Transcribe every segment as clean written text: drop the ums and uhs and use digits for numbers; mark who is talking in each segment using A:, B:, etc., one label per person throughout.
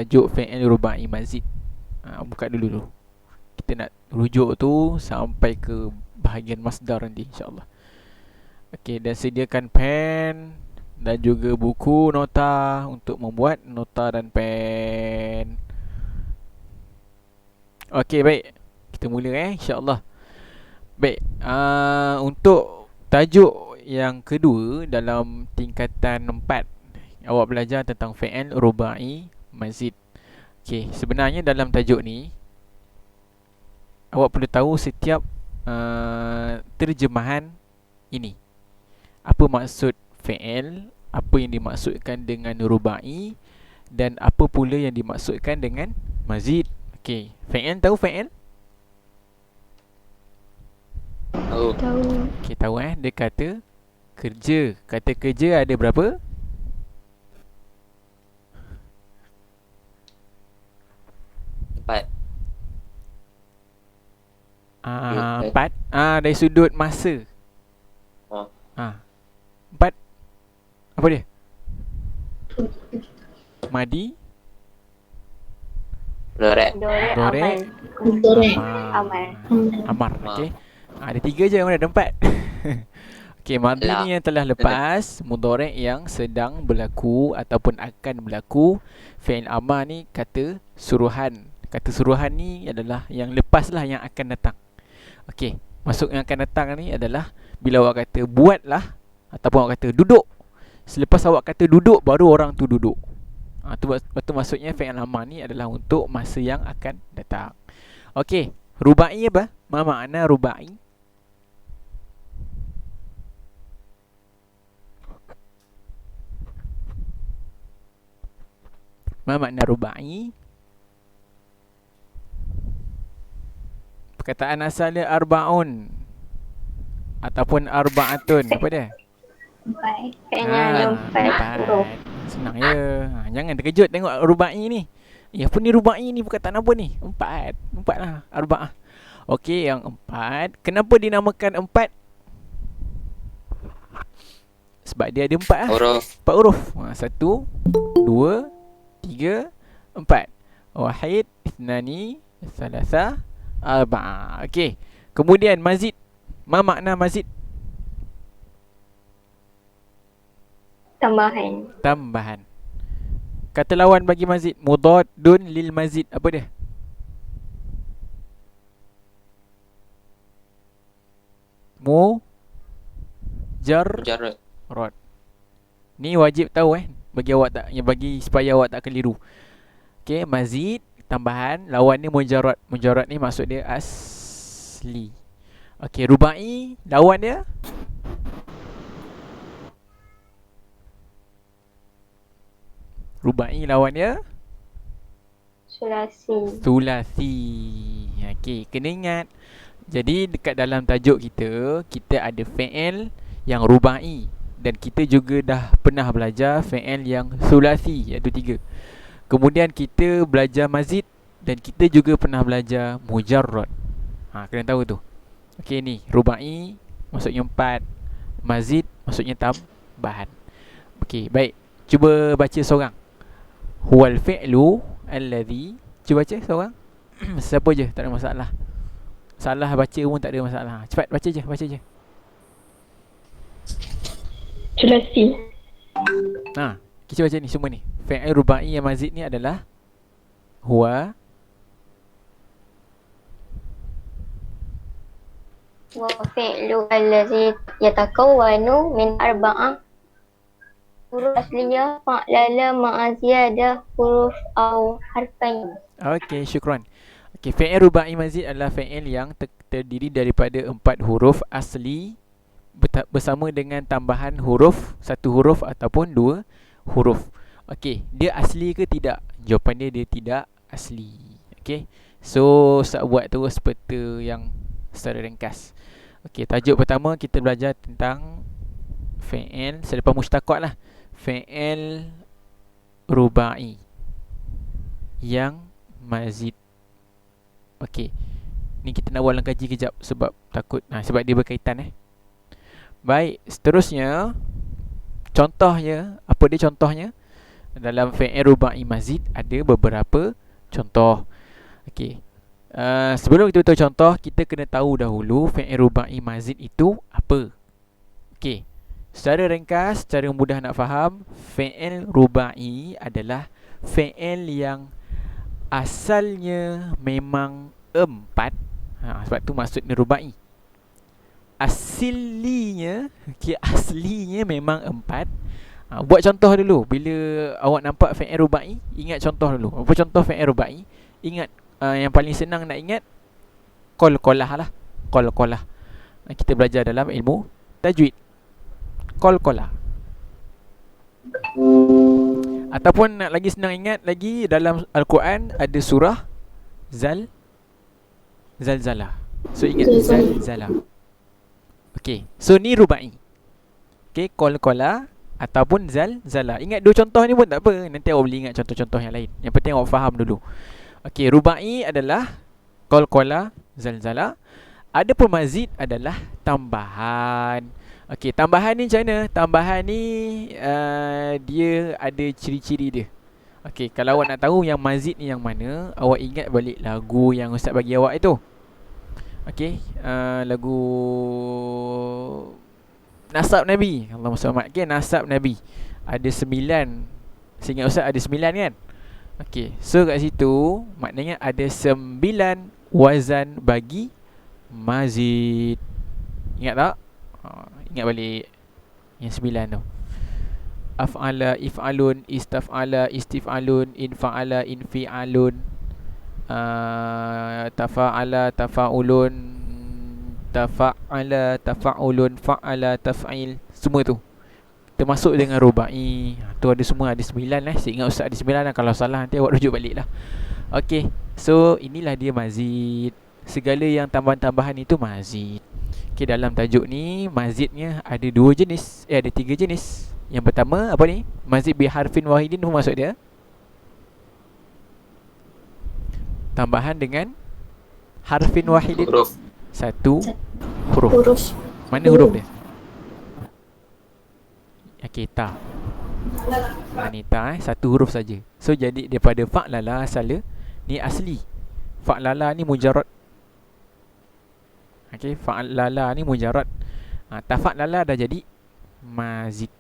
A: tajuk fi'il rubai mazid. Buka dulu. Kita nak rujuk tu sampai ke bahagian masdar nanti insyaAllah. Okey, dan sediakan pen dan juga buku nota untuk membuat nota dan pen. Okey, baik. Kita mula insyaAllah. Baik, untuk tajuk yang kedua dalam tingkatan 4, awak belajar tentang fi'il rubai mazid. Okey, sebenarnya dalam tajuk ni awak perlu tahu setiap terjemahan ini. Apa maksud fi'il, apa yang dimaksudkan dengan rubai, dan apa pula yang dimaksudkan dengan mazid. Okey, fi'il tahu fi'il?
B: Tahu.
A: Okey, tahu dia kata kerja. Kata kerja ada berapa?
B: Empat.
A: Empat. Dari sudut masa. Empat. Apa dia? Madi,
B: Dorek.
A: Dorek,
C: Amal.
A: Amar. Okey. Ada 3 je, mana ada 4? Okey, madi ni yang telah lepas, mudhari' yang sedang berlaku ataupun akan berlaku. Fi'il amar ni kata suruhan. Kata suruhan ni adalah yang lepas lah, yang akan datang. Okey, maksud yang akan datang ni adalah bila awak kata buatlah ataupun awak kata duduk. Selepas awak kata duduk, baru orang tu duduk. Tu maksudnya fi'il amar ni adalah untuk masa yang akan datang. Okey, rubai apa? Ma makna rubai? Ma makna rubai? Perkataan asalnya arba'un ataupun arba'atun. Apa dia?
C: Empat. Fi'ilnya ada 4 huruf.
A: Senang je. Jangan terkejut tengok rubai ni. Apa ni rubai ni, perkataan apa ni? 4 lah, arba'ah. Okey, yang 4. Kenapa dinamakan 4? Sebab dia ada 4 lah.
B: Huruf.
A: 4 huruf. 1, 2, 3, 4. Wahid, ithnani, thalatha, arba'ah. Okey. Kemudian mazid. Ma makna mazid? Tambahan. Kata lawan bagi mazid, mudadun lil mazid. Apa dia?
B: Mujarrad.
A: Rod. Ni wajib tahu bagi awak tak, bagi supaya awak tak keliru. Okey, mazid tambahan, lawan ni mujarrad. Mujarrad ni maksud dia asli. Okey, rubai lawan dia sulasi. Okey, kena ingat. Jadi dekat dalam tajuk kita ada fi'il yang rubai, dan kita juga dah pernah belajar fi'il yang sulasi, iaitu 3. Kemudian kita belajar mazid, dan kita juga pernah belajar mujarrad. Kena tahu tu. Okey, ni rubai maksudnya 4, mazid maksudnya tambahan. Okey, baik. Cuba baca seorang. Huwal fi'lu alladhi. Cuba baca seorang. Siapa je, tak ada masalah. Salah baca pun tak ada masalah. Cepat baca je.
C: Sulasi.
A: Kita baca ni semua ni. Fi'il rubai yang mazid ni adalah huwa
C: Wa fi'lu allazi yatakawwanu min arba'ah huruf asliyah fa'lala ma'a ziyadah huruf au harfain.
A: Okey, syukran. Okey, fi'il rubai mazid adalah fi'il yang terdiri daripada 4 huruf asli bersama dengan tambahan huruf, 1 huruf ataupun 2 huruf. Okey, dia asli ke tidak? Jawapan dia tidak asli. Okey. So, buat terus peta yang secara ringkas. Okey, tajuk pertama kita belajar tentang fi'il selepas mushtaqat lah. Fi'il rubai yang mazid. Okey. Ni kita nak buat ulang kaji kejap sebab takut sebab dia berkaitan Baik, seterusnya contohnya, apa dia contohnya? Dalam fi'il ruba'i mazid ada beberapa contoh. Okey. Sebelum kita tahu contoh, kita kena tahu dahulu fi'il ruba'i mazid itu apa. Okey. Secara ringkas, secara mudah nak faham, fi'il ruba'i adalah fi'il yang asalnya memang 4. Sebab tu maksudnya ruba'i. Aslinya, aslinya memang 4. Buat contoh dulu. Bila awak nampak fi'il ruba'i, ingat contoh dulu. Apa contoh fi'il ruba'i? Ingat, yang paling senang nak ingat, qalqalah lah. Qalqalah. Kita belajar dalam ilmu tajwid. Qalqalah. Ataupun nak lagi senang ingat lagi, dalam Al-Quran ada surah Zalzalah. So ingat Zalzalah. Okey, so ni ruba'i. Okey, qalqalah ataupun Zalzalah. Ingat dua contoh ni pun tak apa. Nanti awak boleh ingat contoh-contoh yang lain. Yang penting awak faham dulu. Okey, ruba'i adalah qalqalah, Zalzalah. Ada pun mazid adalah tambahan. Okey, tambahan ni macam mana? Tambahan ni dia ada ciri-ciri dia. Okey, kalau awak nak tahu yang mazid ni yang mana, awak ingat balik lagu yang Ustaz bagi awak itu. Okey, lagu Nasab Nabi. Allahumma salli alaihi. Okey, Nasab Nabi. Ada 9. Seingat Ustaz ada 9 kan? Okey, so kat situ maknanya ada 9 wazan bagi mazid. Ingat tak? Ingat balik yang 9 tu. Af'ala, if'alun, istaf'ala, istif'alun, infa'ala, infi'alun, tafa'ala, tafa'ulun, tafa'ala, tafa'ulun, fa'ala, taf'il. Semua tu termasuk dengan ruba'i. Tu ada semua, ada 9 lah. Saya ingat Ustaz ada 9 lah. Kalau salah nanti awak rujuk balik lah. Okay, so inilah dia mazid. Segala yang tambahan-tambahan itu mazid. Okay, dalam tajuk ni mazidnya ada 2 jenis. Ada 3 jenis. Yang pertama apa ni? Mazid bi harfin wahidin. Apa maksud dia? Tambahan dengan harfin wahidin.
B: Huruf.
A: Satu huruf. Mana huruf dia? Okay, ta. Ni ta, satu huruf saja. So jadi daripada fa'lala asal ni asli. Fa'lala ni mujarrad. Okay, fa'lala ni mujarrad. Tafa'lala dah jadi mazid.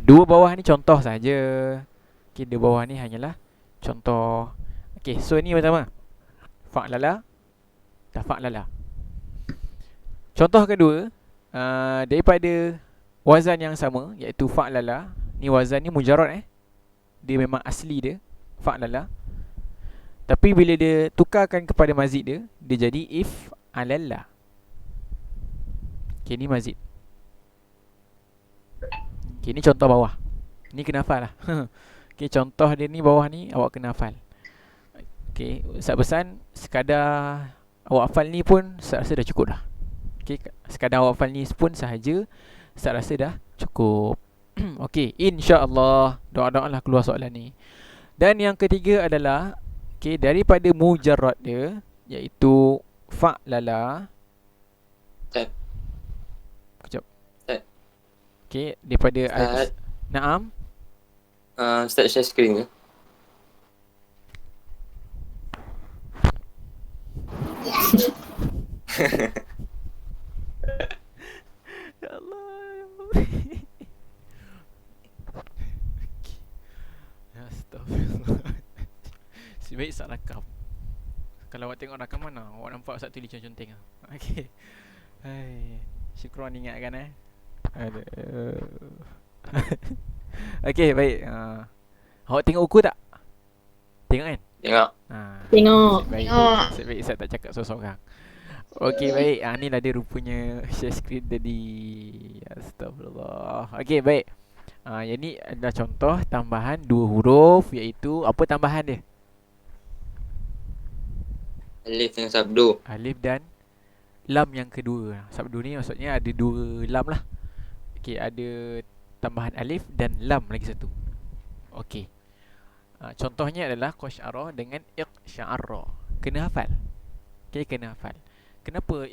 A: Dua bawah ni contoh saja. Okay, dua bawah ni hanyalah contoh. Okay, so ni pertama, fa'lala, tafa'lala. Contoh kedua, daripada wazan yang sama, iaitu fa'lala. Ni wazan ni mujarrad dia memang asli dia fa'lala. Tapi bila dia tukarkan kepada mazid dia, dia jadi if'alalla. Okay, ni mazid. Okay, ni contoh bawah. Ni kena hafal lah. Okay, contoh dia ni bawah ni awak kena hafal. Okay, Ustaz pesan sekadar awak hafal ni pun Ustaz rasa dah cukup dah. Okay, sekadar awak hafal ni pun sahaja Ustaz rasa dah cukup. Okay, insya-Allah doa-doa lah keluar soalan ni. Dan yang ketiga adalah okay, daripada mujarrad dia, iaitu fa'lala. Kejap. Okay, daripada Naam.
B: Start share screen ke?
A: Ya Allah. Astagfirullah. Sebaik Ustaz rakam. Kalau awak tengok rakam mana, awak nampak Ustaz tulis conteng. Okey. Hai, syukran ingatkan Aduh. Okey, baik. Awak tengok buku tak? Tengok kan?
B: Tengok.
C: Tengok.
A: Baik, saya tak cakap seorang-seorang. Okey, baik. Inilah dia rupanya share screen tadi. Astagfirullah. Okey, baik. Yang ni adalah contoh tambahan 2 huruf, iaitu apa tambahan dia?
B: Alif dengan sabdu.
A: Alif dan lam yang kedua. Sabdu ni maksudnya ada 2 lam lah. Okey, ada tambahan alif dan lam lagi satu. Okey. Contohnya adalah qasyara dengan iqsya'ara. Kena hafal. Okey, kena hafal. Kenapa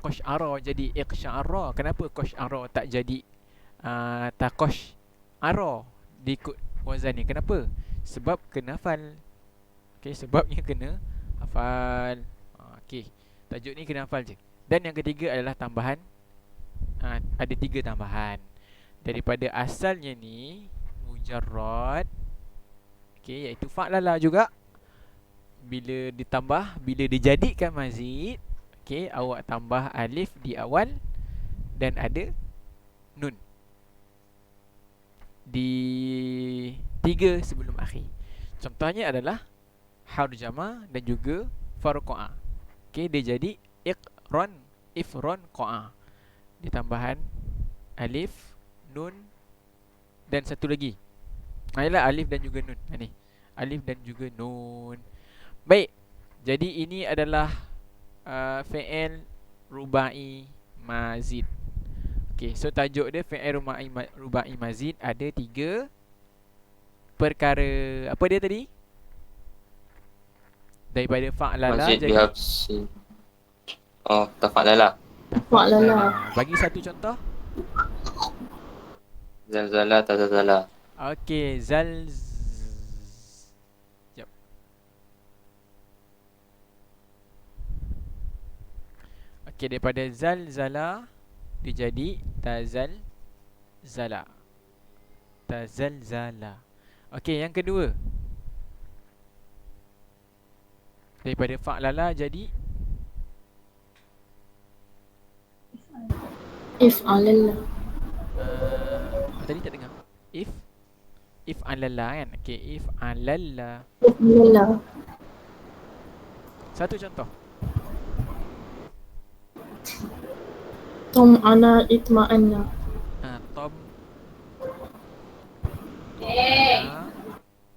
A: qasyara jadi iqsya'ara? Kenapa qasyara tak jadi taqasy'ara? dia ikut wazan ni. Kenapa? Sebab kena hafal. Okay, sebabnya kena hafal. Okay, tajuk ni kena hafal je. Dan yang ketiga adalah tambahan. Ada 3 tambahan. Daripada asalnya ni mujarrad, okay, iaitu fa'lala juga. Bila ditambah, bila dijadikan mazid, okay, awak tambah alif di awal dan ada nun di 3 sebelum akhir. Contohnya adalah harjama dan juga farqa'a. Okay, dia jadi iqran, ifron, qa'a. Ditambahan alif, nun dan satu lagi. Ialah alif dan juga nun. Ni, alif dan juga nun. Baik. Jadi ini adalah fi'il rubai mazid. Okay, so tajuk dia fi'il rubai mazid. Ada 3 perkara. Apa dia tadi? Daripada fa'lala
B: Mazid
A: jadi
B: bihafsi. Oh, tafa'lala.
C: Fa'lala.
A: Bagi satu contoh.
B: Zalzala, tazazala.
A: Okay, Jap. Okay, daripada zalzala dia jadi tazalzala. Tazalzala. Okay, yang kedua. Daripada fa'lala jadi
C: If'alala.
A: tadi tak dengar. If alalla kan. Okay, if alalla.
C: If'alala.
A: Satu contoh.
C: Tom ana itma'anna.
A: Tom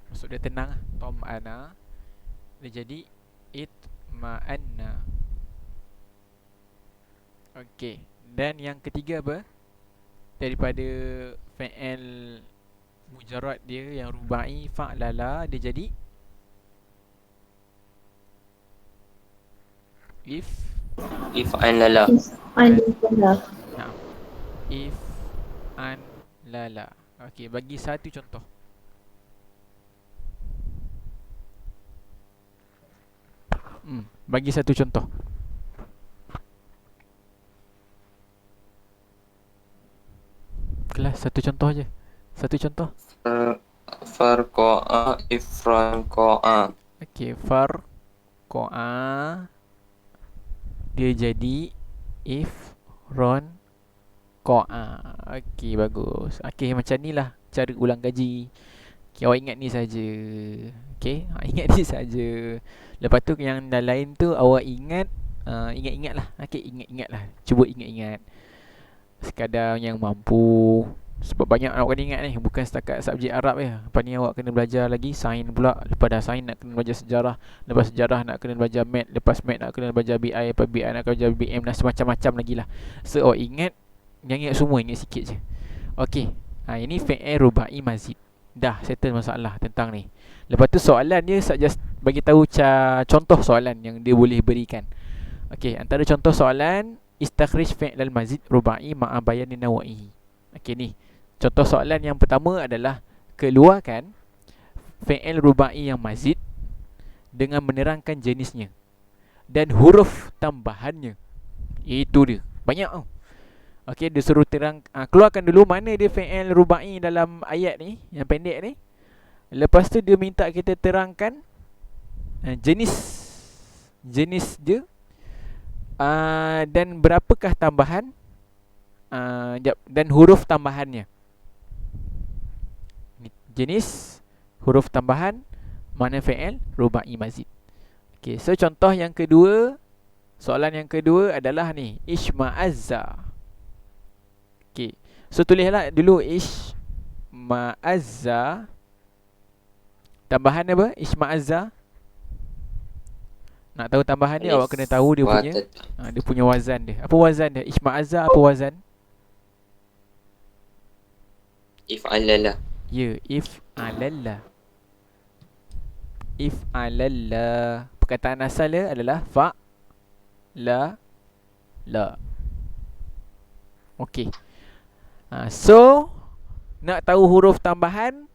A: maksud dia tenang. Tom ana. Dia jadi itma'anna. Okay. Dan yang ketiga apa? Daripada fi'il mujarrad dia yang rubai fa'lala, dia jadi
B: If'alala.
C: If'alala.
A: Naam. If an lala. Okey, bagi satu contoh. Bagi satu contoh. Kelas satu contoh je. Satu contoh.
B: Farqa'a, ifranqa'a.
A: Okey, farqa'a dia jadi ifron qa'a. Okey, bagus. Okey, macam ni lah cara ulang kaji. Okey, awak ingat ni saja. Okey, ingat ni saja. Lepas tu yang dah lain tu awak ingat, ingat-ingat lah. Okey, ingat-ingat lah. Cuba ingat-ingat. Sekadar yang mampu. Sebab banyak awak kena ingat ni. Bukan setakat subjek Arab je. Lepas ni awak kena belajar lagi sains pula. Lepas dah sains nak kena belajar sejarah. Lepas sejarah nak kena belajar math. Lepas math nak kena belajar BI. Lepas BI nak kena belajar BM dan semacam-macam lagi lah. So awak ingat. Yang ingat semua, ingat sikit je. Okey, ini fi'il rubai mazid. Dah settle masalah tentang ni. Lepas tu soalan dia just bagi tahu contoh soalan yang dia boleh berikan. Okey, antara contoh soalan, istakhrij fi'il mazid rubai ma'a bayani nawaihi. Okey, ni contoh soalan yang pertama adalah keluarkan fi'il rubai yang mazid dengan menerangkan jenisnya dan huruf tambahannya. Itu dia. Banyak tau. Okey, dia suruh keluarkan dulu mana dia fi'il rubai dalam ayat ni yang pendek ni. Lepas tu dia minta kita terangkan jenis dia, dan berapakah tambahan dan huruf tambahannya. Jenis, huruf tambahan, mana fi'il rubai mazid. Okey, so contoh yang kedua, soalan yang kedua adalah ni, ishma'azza. Okey, so tulislah dulu ishma'azza. Tambahan apa? Ishma'azza. Nak tahu tambahan dia, awak kena tahu dia punya wazan dia. Apa wazan dia? Ishma'azza apa wazan?
B: If'alala.
A: Ya, if'alalla. If'alalla. Perkataan asal dia adalah la. Okey. So nak tahu huruf tambahan,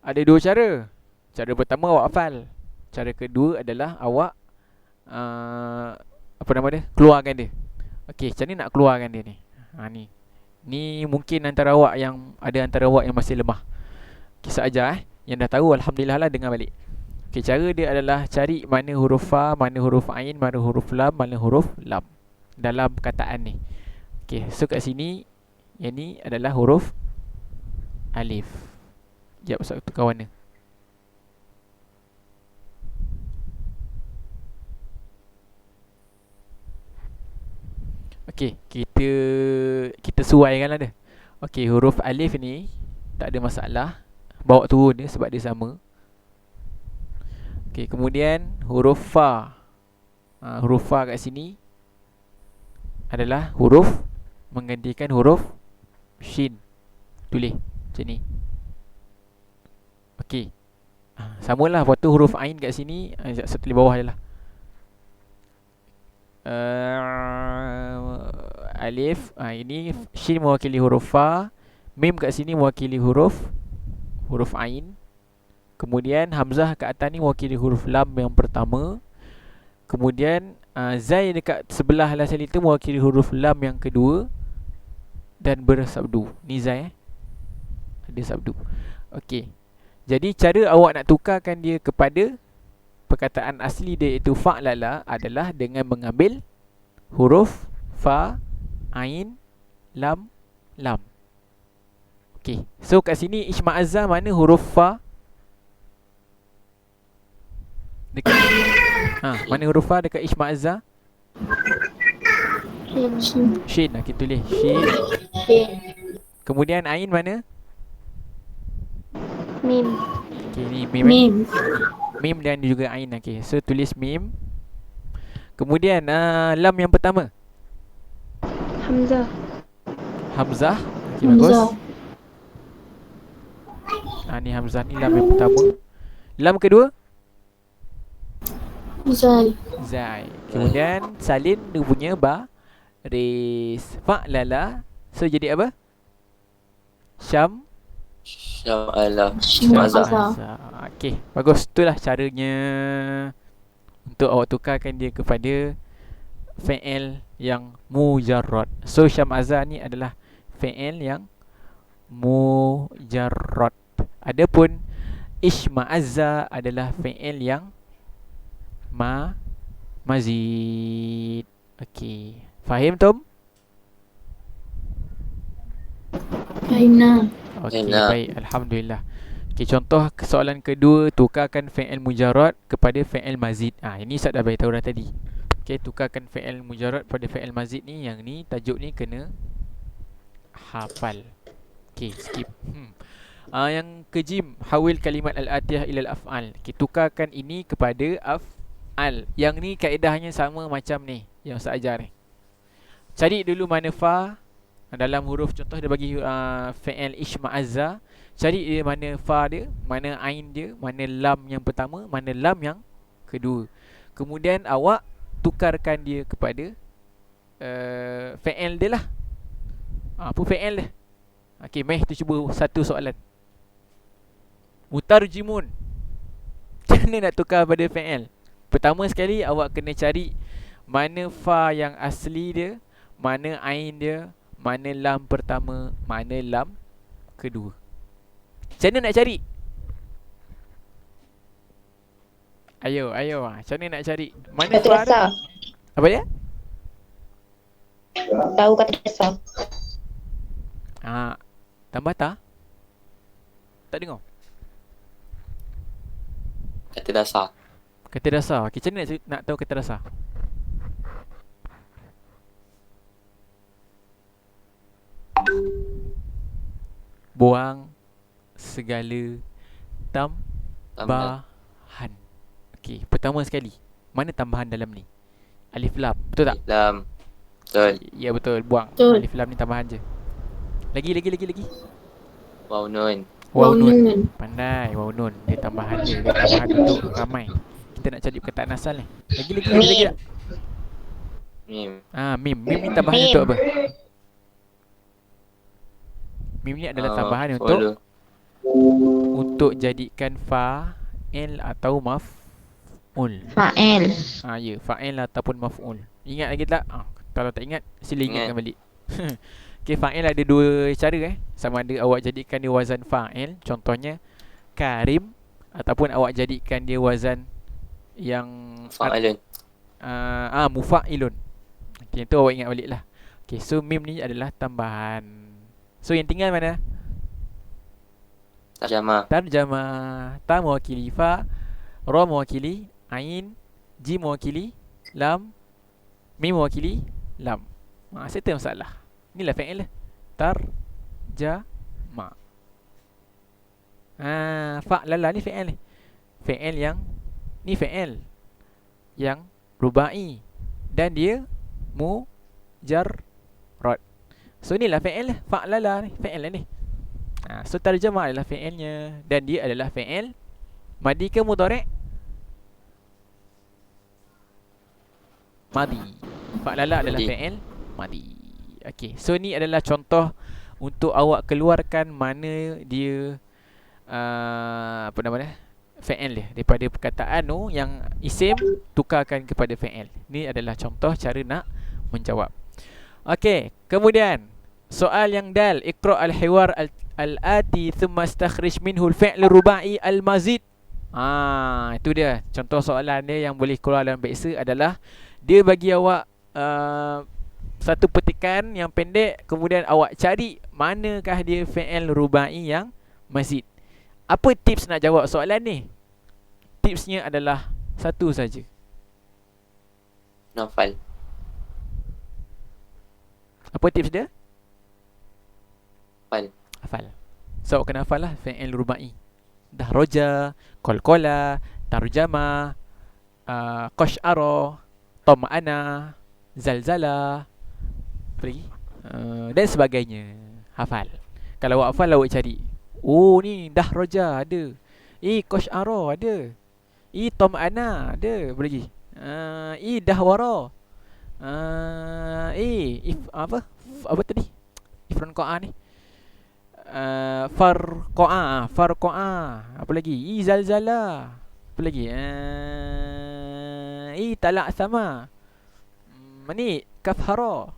A: Ada dua cara. Cara pertama awak hafal. Cara kedua adalah awak apa nama dia? Keluarkan dia. Okey, macam ni nak keluarkan dia ni. Ni. Ni mungkin antara awak yang masih lemah. Kisah ajar Yang dah tahu alhamdulillah lah, dengar balik. Okey, cara dia adalah cari mana huruf fa, mana huruf ain, mana huruf lam, mana huruf lam dalam perkataan ni. Okey, so kat sini yang ni adalah huruf alif. Jap, saya tukar warna. Okey, kita suaikanlah dia. Okey, huruf alif ni tak ada masalah. Bawa turun dia sebab dia sama. Okey, kemudian huruf fa. Huruf fa kat sini adalah huruf menggantikan huruf shin. Tulis macam ni. Okey. Samalah, lepas tu huruf ain kat sini, saya tulis bawah je lah. Alif, ini shin mewakili huruf fa, mim kat sini mewakili huruf ain. Kemudian hamzah kat atas ni mewakili huruf lam yang pertama. Kemudian zai dekat sebelah lasal itu mewakili huruf lam yang kedua dan bersabdu. Ni zai ada sabdu. Okey. Jadi cara awak nak tukarkan dia kepada perkataan asli dia iaitu fa'lala adalah dengan mengambil huruf fa, ain, lam, lam. Okey. So kat sini isma'azza mana huruf fa? Dekat mana huruf fa dekat isma'azza? Shin. Kita tulis shin. Kemudian ain mana?
C: Mim.
A: Okey, ni
C: Mim.
A: Mim dan juga ain. Okey, so tulis mim. Kemudian lam yang pertama.
C: Hamzah.
A: Hamzah. Okey, bagus. Ni hamzah ni lam yang pertama. Lam kedua?
C: Zai.
A: Zai. Kemudian salin dia punya baris. Fa'lala. So jadi apa?
B: Syam'ala.
C: Syam'azza.
A: Okey, bagus. Itulah caranya untuk awak tukarkan dia kepada fi'il yang mujarrad. So syam'azza ni adalah fi'il yang mujarrad. Adapun isma'azza adalah fi'il yang mazid. Okey. Fahim Tom?
C: Fahimna.
A: Okey, baik. Alhamdulillah. Okey, contoh soalan kedua, tukarkan fi'il mujarrad kepada fi'il mazid. Ini Ustaz dah beritahu dah tadi. Okey, tukarkan fi'il mujarrad pada fi'il mazid ni. Yang ni, tajuk ni kena hafal. Okey, skip. Yang kejim, hawil kalimat al-atiyah ila al-af'al. Okey, tukarkan ini kepada af'al. Yang ni kaedahnya sama macam ni yang Ustaz ajar ni. Cari dulu mana fa dalam huruf. Contoh dia bagi fi'il isma'azza. Cari dia mana fa dia, mana ain dia, mana lam yang pertama, mana lam yang kedua. Kemudian awak tukarkan dia kepada fi'il dia lah. Apa fi'il dia? Okey, meh tu cuba satu soalan. Mutarjimun. Macam mana nak tukar pada fi'il? Pertama sekali awak kena cari mana fa yang asli dia, mana ain dia, mana lam pertama, mana lam kedua. Macam mana nak cari? Ayo. Macam mana nak cari? Mana
D: Kata
A: fa
D: dasar.
A: dia? Apa dia?
D: Tahu kata dasar.
A: Tambah tak? Tak dengar?
B: Kata dasar.
A: Kata dasar. Okay, macam mana nak tahu kata dasar? Buang segala tambahan. Okey, pertama sekali, mana tambahan dalam ni? Alif lam, betul tak?
B: Lam. Betul.
A: Ya betul, buang.
C: Betul.
A: Alif lam ni tambahan je. Lagi.
B: Waw nun.
A: Waw nun. Pandai, waw nun. Dia tambahan je, dia tambahan untuk ramai. Kita nak cari perkataan asal ni. Lagi tak?
B: Mim.
A: Mim. Mim ni tambahan
D: Mim.
A: untuk apa? Mim ni adalah tambahan untuk untuk jadikan fa'il atau maf'ul?
C: Fa'il.
A: Ya, fa'il ataupun maf'ul. Ingat lagi tak? Kalau tak ingat, sila ingatkan balik. Okey, fa'il ada dua cara Sama ada awak jadikan dia wazan fa'il, contohnya karim, ataupun awak jadikan dia wazan yang
B: Fa'ilun.
A: mufa'ilun. Okey, itu awak ingat balik lah. Okey, so mim ni adalah tambahan. So yang tinggal mana?
B: Tarjamah.
A: Tarjamah. Ta mewakili fa, ra mewakili ain, jim mewakili lam, mim mewakili lam. Settle masalah. Inilah fa'il lah. Tarjamah. Fa'lala ni fa'il ni. Fa'il yang ni fa'il yang rubai dan dia mujarrad. So inilah fa'il lah. Fa'lala ni fa'il lah ni. So tarjamah adalah fa'ilnya dan dia adalah fa'il madi ke mudhari'? Madi. Fa'lala adalah fa'il madi. Okey, so ni adalah contoh untuk awak keluarkan mana dia apa nama dia? Fa'il dia daripada perkataan tu yang isim tukarkan kepada fa'il. Ni adalah contoh cara nak menjawab. Okey, kemudian soal yang dal, iqra' al-hiwar al-ati thumma astakhrij minhu al-fi'l rubai al-mazid. Itu dia. Contoh soalan dia yang boleh keluar dalam bahasa adalah dia bagi awak satu petikan yang pendek, kemudian awak cari manakah dia fi'il rubai yang mazid. Apa tips nak jawab soalan ni? Tipsnya adalah satu saja.
B: Nafal.
A: Apa tips dia?
B: Hafal.
A: So awak kena hafal lah fi'il rubai. Dahraja, qalqala, tarjama, qash'ara, tama'ana, zalzala, apa lagi? Dan sebagainya. Hafal. Kalau awak hafal, awak cari. Oh ni dahraja ada. Qash'ara ada. Tama'ana ada. Apa lagi? Dahwara. Apa tadi? Ifran qa'a ni. Farqa'a. Apa lagi? Zalzala. Apa lagi? Talak sama. Ni kafhara.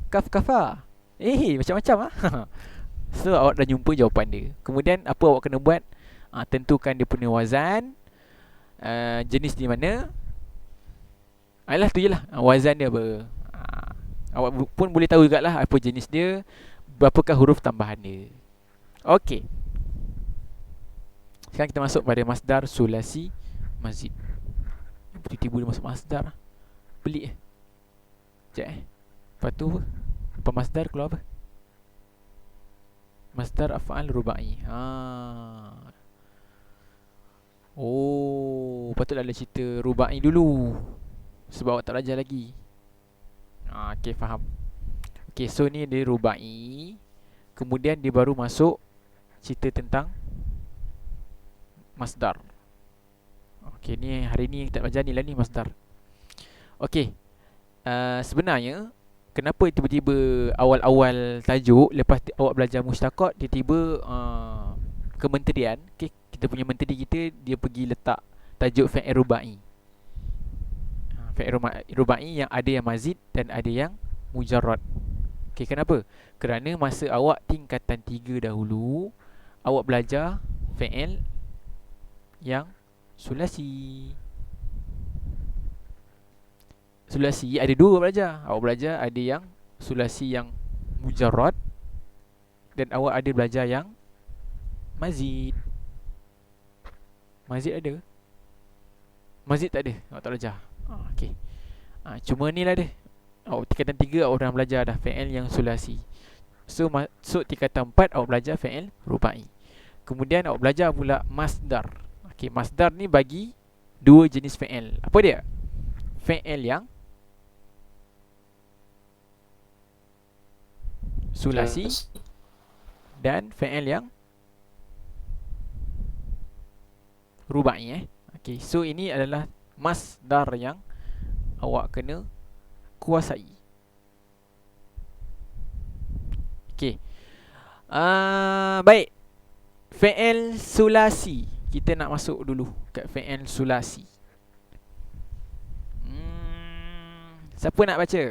A: Kafkafa. Macam-macam So awak dah jumpa jawapan dia. Kemudian apa awak kena buat? Tentukan dia punya wazan, jenis di mana. Alah tu je lah, wazan dia apa. Awak pun boleh tahu jugalah apa jenis dia, berapakah huruf tambahan dia. Okey, sekarang kita masuk pada masdar sulasi mazid. Tiba-tiba dia masuk masdar. Pelik Sekejap Lepas tu apa masdar keluar apa? Masdar af'al rubai. Patutlah ada cerita rubai dulu, sebab awak tak belajar lagi. Okay, faham. Okay, so ni dia rubai. Kemudian dia baru masuk cerita tentang masdar. Okay, ni hari ni kita belajar ni lah ni masdar. Okay, sebenarnya kenapa tiba-tiba awal-awal tajuk, lepas awak belajar mustaqat, tiba-tiba kementerian, okay, kita punya menteri kita, dia pergi letak tajuk fa'il rubai. Fa'il rubai yang ada yang mazid dan ada yang mujarrad. Okay, kenapa? Kerana masa awak tingkatan 3 dahulu, awak belajar fa'il yang sulasi. Sulasi ada dua belajar. Awak belajar ada yang sulasi yang mujarrad, dan awak ada belajar yang mazid. Mazid ada? Mazid tak ada? Awak tak belajar? Okay. Cuma ni lah dia. Awak tingkatan 3 awak dah belajar dah fi'il yang sulasi. So masuk tingkatan 4 awak belajar fi'il rubai. Kemudian awak belajar pula masdar. Okay, masdar ni bagi dua jenis fi'il. Apa dia? Fi'il yang sulasi dan fi'il yang rubai. Okay, so ini adalah masdar yang awak kena kuasai. Okay, baik. fi'il sulasi. Kita nak masuk dulu kat fi'il sulasi. Siapa nak baca?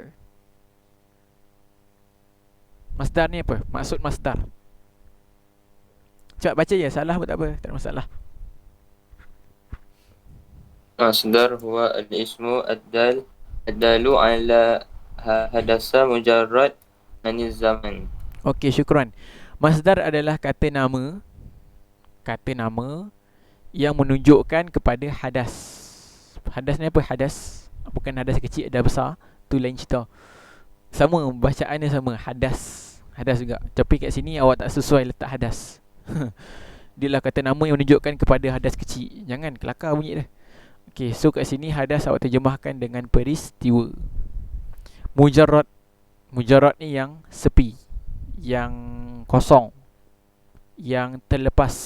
A: Masdar ni apa? Maksud masdar. Cepat baca je, salah pun tak apa, tak ada masalah.
B: Masdar huwa al-ismu ad-dalu ala hadasa mujarrad anil zaman.
A: Okey, syukran. Masdar adalah kata nama yang menunjukkan kepada hadas. Hadas ni apa? Hadas bukan hadas kecil, ada besar, tu lain cerita. Sama, bacaannya sama, hadas juga. Tapi kat sini awak tak sesuai letak hadas. Dia lah kata nama yang menunjukkan kepada hadas kecil. Jangan kelakar bunyi dia. Okey, so kat sini hadas awak terjemahkan dengan peristiwa. Mujarrad ni yang sepi, yang kosong, yang terlepas.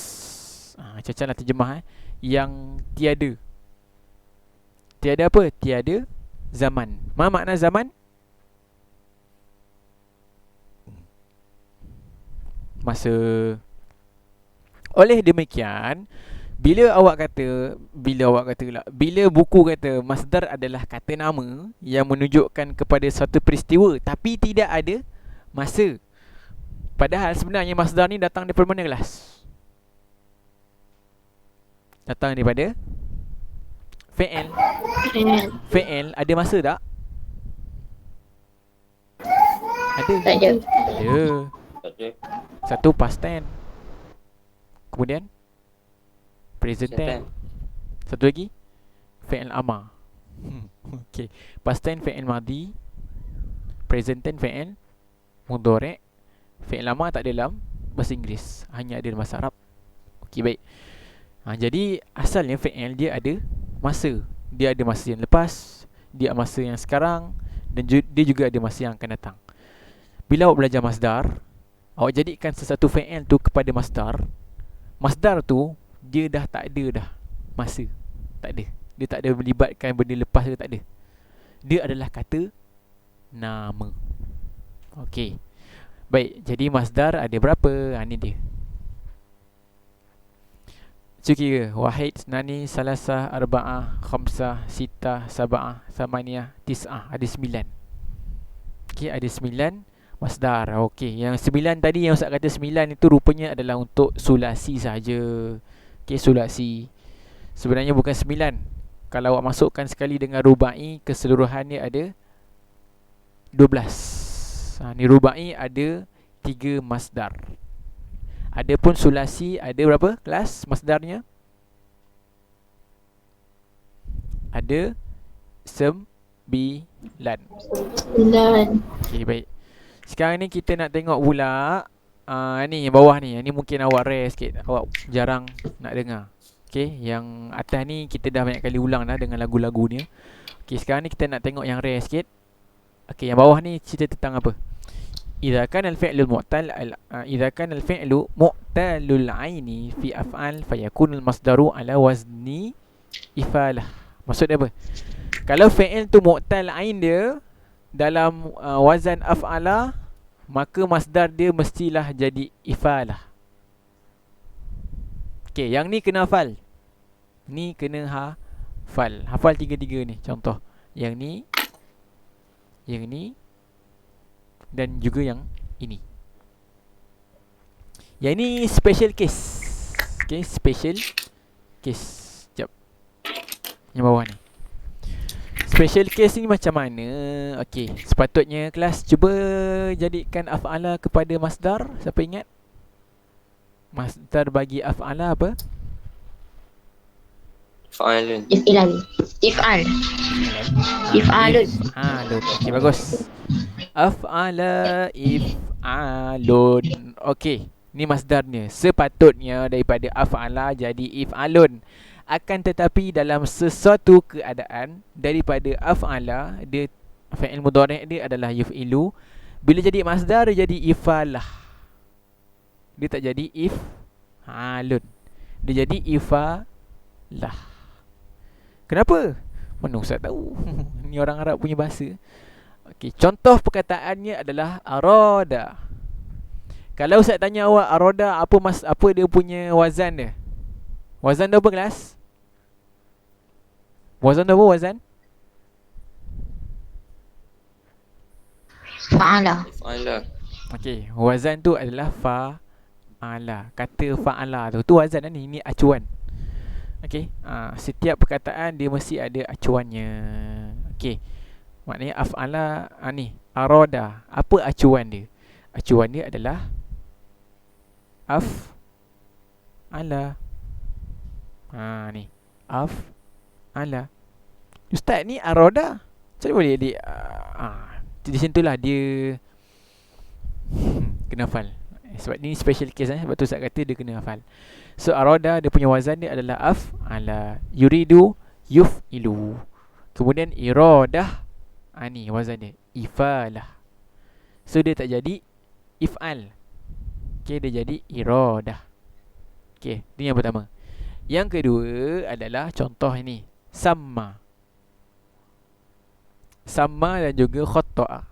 A: Macam-macam lah terjemah Yang tiada. Tiada apa? Tiada zaman. Apa makna zaman? Masa. Oleh demikian, bila buku kata masdar adalah kata nama yang menunjukkan kepada satu peristiwa tapi tidak ada masa. Padahal sebenarnya masdar ni datang daripada mana kelas? Datang daripada fi'il. Fi'il ada masa tak? Ada.
C: Tak ada.
A: Ada. Satu past tense. Kemudian present tense. Satu lagi fi'il amar. Okey. Past tense fi'il madhi, present tense fi'il mudhari', fi'il amar tak ada dalam bahasa Inggeris, hanya ada dalam bahasa Arab. Okey, baik. Jadi asalnya fi'il dia ada masa. Dia ada masa yang lepas, dia ada masa yang sekarang, dan dia juga ada masa yang akan datang. Bila awak belajar masdar, awak jadikan sesuatu fi'il tu kepada masdar. Masdar tu dia dah tak ada dah masa. Tak ada. Dia tak ada melibatkan benda lepas ke, tak ada. Dia adalah kata nama. Okey. Baik, jadi masdar ada berapa? Ni dia. Cuki ke? Wahid, Nani, Salasah, Arba'ah, Khamsah, Sitah, Sab'ah, Thamaniyah, Tis'ah. Ada 9. Okey, ada 9 masdar. Okey, yang 9 tadi yang Ustaz kata 9 itu rupanya adalah untuk sulasi saja. Okey, sulasi. Sebenarnya bukan 9. Kalau awak masukkan sekali dengan rubai, keseluruhannya ada 12. Ni rubai ada 3 masdar. Adapun sulasi ada berapa kelas masdarnya? Ada 9. Okey, baik. Sekarang ni kita nak tengok pula ni yang bawah ni. Ni mungkin awak rare sikit, awak jarang nak dengar. Okey, yang atas ni kita dah banyak kali ulang dah dengan lagu-lagu ni. Okey, sekarang ni kita nak tengok yang rare sikit. Okey, yang bawah ni cerita tentang apa? Idza kana al-fi'lu mu'talul aini fi af'al fayakun al-masdaru ala wazni ifalah. Maksud dia apa? Kalau fi'il tu mu'tal ain dia dalam wazan af'ala, maka masdar dia mestilah jadi ifalah. Okey, yang ni kena hafal. Ni kena hafal. Hafal tiga-tiga ni. Contoh, yang ni, dan juga yang ini. Yang ini special case. Okay, special case. Sekejap. Yang bawah ni. Special case ni macam mana? Okay, sepatutnya kelas cuba jadikan af'ala kepada masdar. Siapa ingat? Masdar bagi af'ala apa?
B: Fa'alun.
C: If'alun.
A: Okay, bagus. Af'ala if'alun. Okey, ni masdarnya. Sepatutnya daripada af'ala jadi if'alun. Akan tetapi dalam sesuatu keadaan daripada af'ala, dia fi'il mudhari' dia adalah yuf'ilu. Bila jadi masdar dia jadi ifalah. Dia tak jadi if'alun. Dia jadi ifalah. Kenapa? Mana Ustaz tahu? Ni orang Arab punya bahasa. Okey, contoh perkataannya adalah arada. Kalau Ustaz tanya awak aroda apa dia punya wazan dia? Wazan dia apa kelas? Wazan dia apa wazan?
C: Fa'ala.
B: If'ala.
A: Okey, wazan tu adalah fa'ala. Kata fa'ala tu wazan dah ni, ini acuan. Okey, setiap perkataan dia mesti ada acuannya. Okey. Maknanya af'ala ni aroda. Apa acuan dia? Acuan dia adalah af'ala. Ni af'ala. Ustaz ni aroda. Macam mana boleh dia di situlah dia kena hafal. Sebab ni special case sebab tu Ustaz kata dia kena hafal. So aroda dia punya wazan dia adalah af'ala. Yuridu yuf'ilu. Kemudian iradah, ni wazan dia ifalah. So dia tak jadi if'al. Okay, dia jadi iradah. Okay, ni yang pertama. Yang kedua adalah contoh ini, sama. Sama dan juga khotta'a.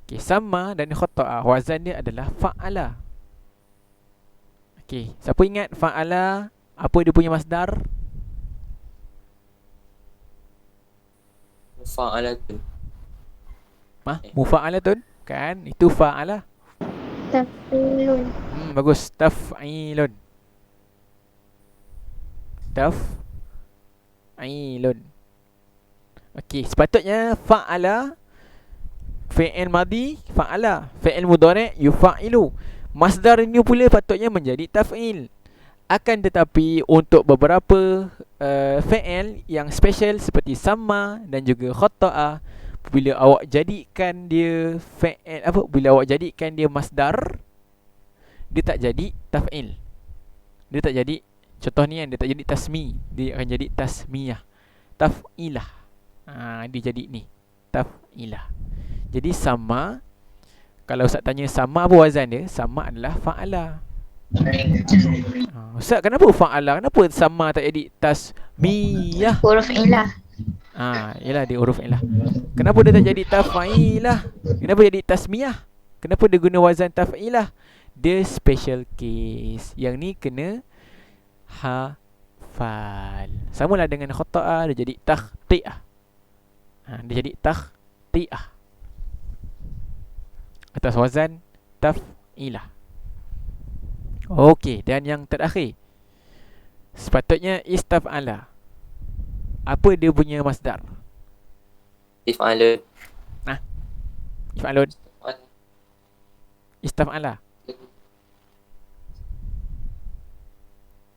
A: Okay, sama dan khotta'a wazan dia adalah fa'ala. Okay, siapa ingat fa'ala apa dia punya masdar?
B: Mufa'alatun.
A: Mufa'alatun kan? Itu fa'ala.
C: Taf'ilun.
A: Bagus. Taf'ilun. Taf'ilun. Okey, sepatutnya fa'ala fi'il madhi fa'ala, fi'il mudhari' yufa'ilu. Masdar ini pula patutnya menjadi taf'il. Akan tetapi untuk beberapa fi'il yang special seperti sama dan juga khotta'a, bila awak jadikan dia fi'il bila awak jadikan dia masdar, dia tak jadi taf'il. Dia tak jadi, contoh ni kan, dia tak jadi tasmi, dia akan jadi tasmiyah, taf'ilah. Dia jadi ni taf'ilah. Jadi sama, kalau Ustaz tanya sama apa wazan dia, sama adalah fa'ala. Ustaz, kenapa fa'ala? Kenapa sama tak jadi tasmiyah?
C: Huruf ilah.
A: Yalah, dia huruf ilah. Kenapa dia tak jadi taf'ilah? Kenapa jadi tasmiyah? Kenapa dia guna wazan taf'ilah? Dia special case. Yang ni kena hafal. Samalah dengan khotta'a, dia jadi takhti'ah. Dia jadi takhti'ah atas wazan taf'ilah. Okey, dan yang terakhir, sepatutnya istaf'ala. Apa dia punya masdar?
B: If'alun.
A: If'alun. Istaf'ala.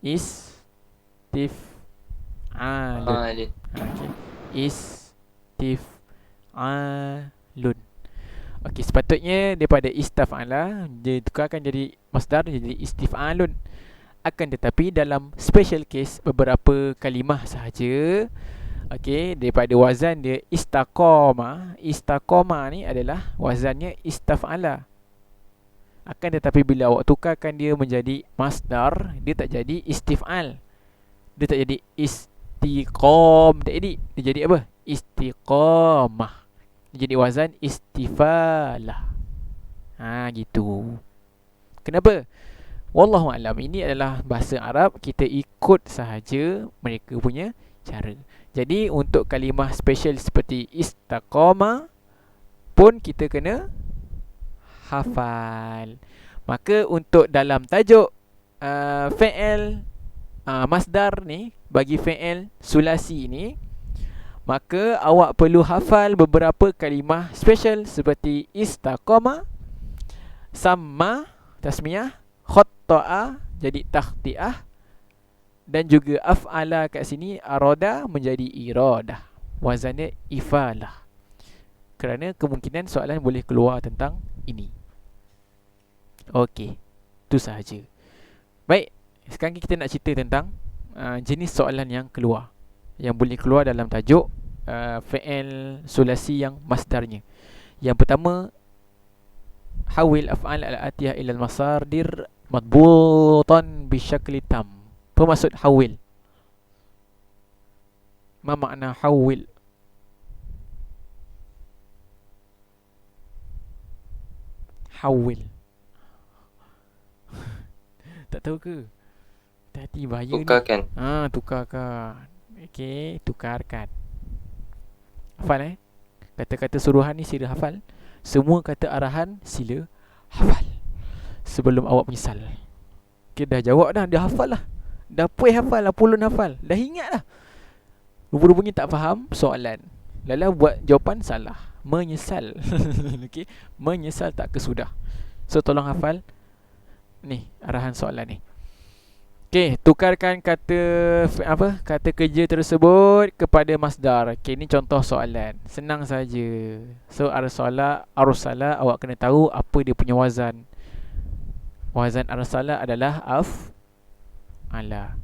A: Istif'alun. Okey. Istif'alun. Okey, sepatutnya daripada istaf'ala dia tukarkan jadi masdar, jadi istif'alun. Akan tetapi dalam special case beberapa kalimah sahaja, okey, daripada wazan dia istaqama. Istaqama ni adalah wazannya istaf'ala. Akan tetapi bila awak tukarkan dia menjadi masdar, dia tak jadi istif'al. Dia tak jadi istiqam, tak jadi. Dia jadi apa? Istiqamah. Dia jadi wazan istifalah. Gitu. Kenapa? Wallahu a'lam. Ini adalah bahasa Arab, kita ikut sahaja mereka punya cara. Jadi untuk kalimah special seperti istaqama pun kita kena hafal. Maka untuk dalam tajuk fi'il masdar ni, bagi fi'il sulasi ni, maka awak perlu hafal beberapa kalimah special seperti istaqama, sama tasmiyah, khotta'a jadi takhti'ah, dan juga af'ala kat sini aroda menjadi iradah. Wazannya ifalah. Kerana kemungkinan soalan boleh keluar tentang ini. Okey, itu sahaja. Baik, sekarang kita nak cerita tentang jenis soalan yang keluar, yang boleh keluar dalam tajuk fi'il sulasi yang masdarnya. Yang pertama, hawil af'al al-atiyah ila al-masadir madbutan bisyakli tam. Apa maksud hawil? Ma makna hawil? Hawil. tak tahu ke? Hati-hati bahaya ni.
B: Tukarkan.
A: Tukarkan. Okey, tukarkan. Hafal kata-kata suruhan ni sila hafal. Semua kata arahan sila hafal sebelum awak menyesal. Okey, dah jawab dah, dah hafal lah. Dah puas hafal lah, pulun hafal. Dah ingat dah. Rupa-rupanya tak faham soalan. Lala buat jawapan salah. Menyesal. Okey, menyesal tak kesudah. So tolong hafal ni arahan soalan ni. Okey, tukarkan kata kerja tersebut kepada masdar. Okey, ni contoh soalan. Senang saja. So arsala awak kena tahu apa dia punya wazan. Wazan arsala adalah af'ala.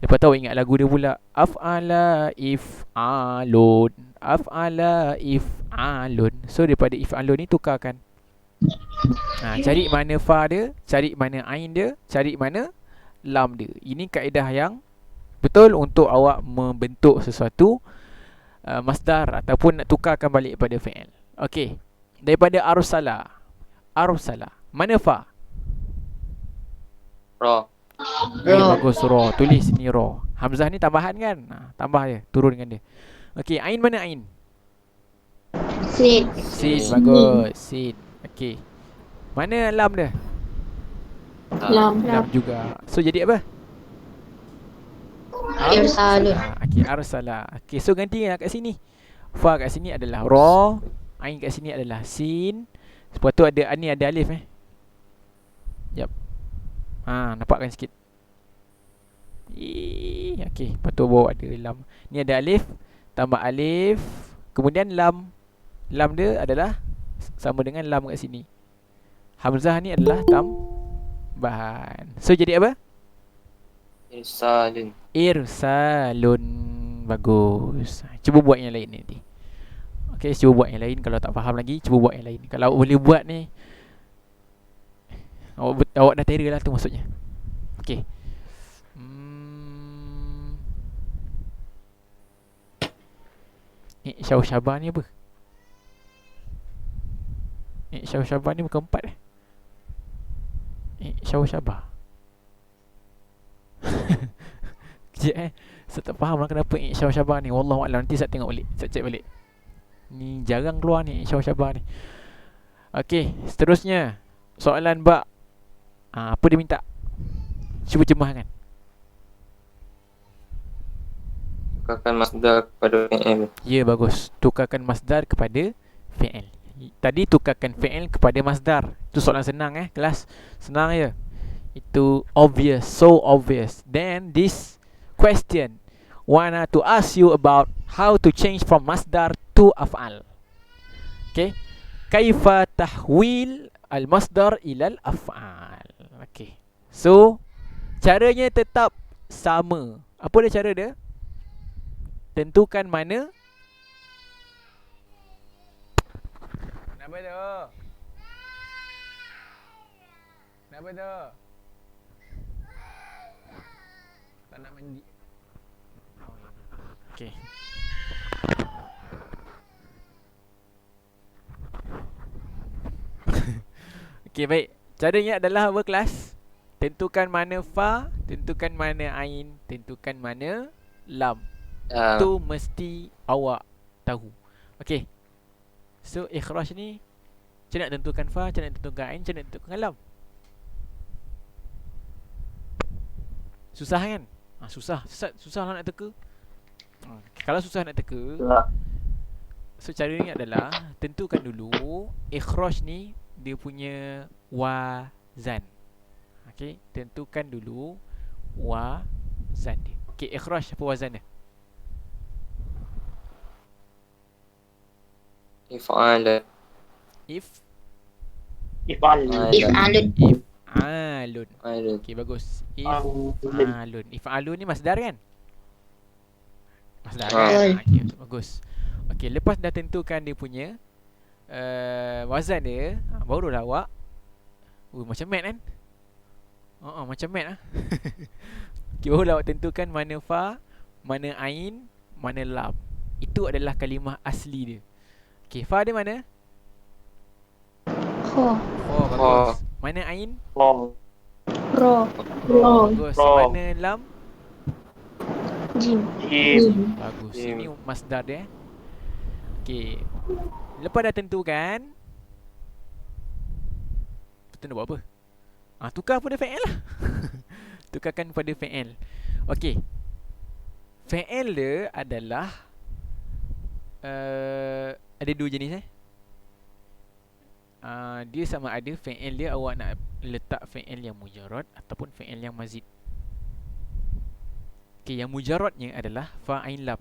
A: Lepas tu awak ingat lagu dia pula. Af'ala if'alun. Af'ala if'alun. So daripada if'alun ni tukarkan. Cari mana fa dia, cari mana ain dia, cari mana lam dia. Ini kaedah yang betul untuk awak membentuk sesuatu masdar ataupun nak tukarkan balik pada fi'il. Okey. Daripada arsala. Mana fa?
B: Ra.
A: Bagus, ra. Tulis ni ra. Hamzah ni tambahan kan? Tambah je, turun dengan dia. Okey, ain mana ain?
C: Sin.
A: Sin, bagus. Sin. Okey. Mana lam dia?
C: Lam.
A: Lam juga. So jadi apa?
C: Irsalun.
A: Okey, arsala. Okey, so gantilah kat sini. Fa kat sini adalah ra, ain kat sini adalah sin. Lepas tu ada ni ada alif Jap. Nampakkan sikit. Okey, lepas tu bawah ada lam. Ni ada alif, tambah alif, kemudian lam. Lam dia adalah sama dengan lam kat sini. Hamzah ni adalah tambahan. So jadi apa? Irsalun. Bagus. Cuba buat yang lain nanti. Okey, cuba buat yang lain. Kalau tak faham lagi, cuba buat yang lain. Kalau awak boleh buat ni, awak dah terror lah tu maksudnya. Okey. Syau Syabah ni apa? Syau Syabah ni bukan 4 Syau Syabah. Kejap saya tak faham lah kenapa Syau Syabah ni. Wallahualam, nanti saya tengok balik, saya cek balik. Ni jarang keluar ni Syau Syabah ni. Okey, seterusnya soalan bak. Apa dia minta? Cuba cemahkan.
B: Tukarkan masdar kepada fi'il.
A: Ya, bagus. Tukarkan masdar kepada fi'il. Tadi tukarkan fi'il kepada masdar. Itu soalan senang kelas. Senang je. Itu obvious, so obvious. Then this question wanna to ask you about how to change from masdar to af'al. Okay. Kaifa tahwil al-masdar ila al-af'al. Okay. So caranya tetap sama. Apa dia cara dia? Tentukan mana. Kenapa tu? Kenapa tu? Tak nak mandi. Okay. Okay, baik. Caranya adalah apa kelas? Tentukan mana fa, tentukan mana ain, tentukan mana lam. Itu mesti awak tahu. Okay. So ikhraj ni, macam nak tentukan fa, macam nak tentukan ain, macam nak tentukan lam. Susah kan? Susah lah nak teka. Kalau susah nak teka, so cara ni adalah tentukan dulu ikhraj ni dia punya wazan. Okay, tentukan dulu wazan dia. Okay, ikhraj apa wazan dia?
B: If'alun.
A: If'alun. Okay, bagus. If'alun. If'alun ni masdar kan? Masdar kan? Okay, bagus. Okay, lepas dah tentukan dia punya wazan dia, barulah awak macam mat kan? Macam mat okay, barulah awak tentukan mana fa, mana ain, mana lam. Itu adalah kalimah asli dia. Okay, fa dia mana?
C: Kha.
A: Bagus. Mana ain?
C: Ra. Ro.
A: Bagus.
D: Ro.
A: Mana lam?
C: Jim.
D: Jim.
A: Bagus.
B: Jim.
A: Ini masdar dia. Okey. Lepas dah tentukan, kita nak buat apa? Tukar pada fa'il lah. Tukarkan pada fa'il. Okey. Fa'il dia adalah ada dua jenis dia sama ada fa'il dia awak nak letak fa'il yang mujarrad ataupun fa'il yang mazid. Okey, yang mujarradnya adalah fa ain lam.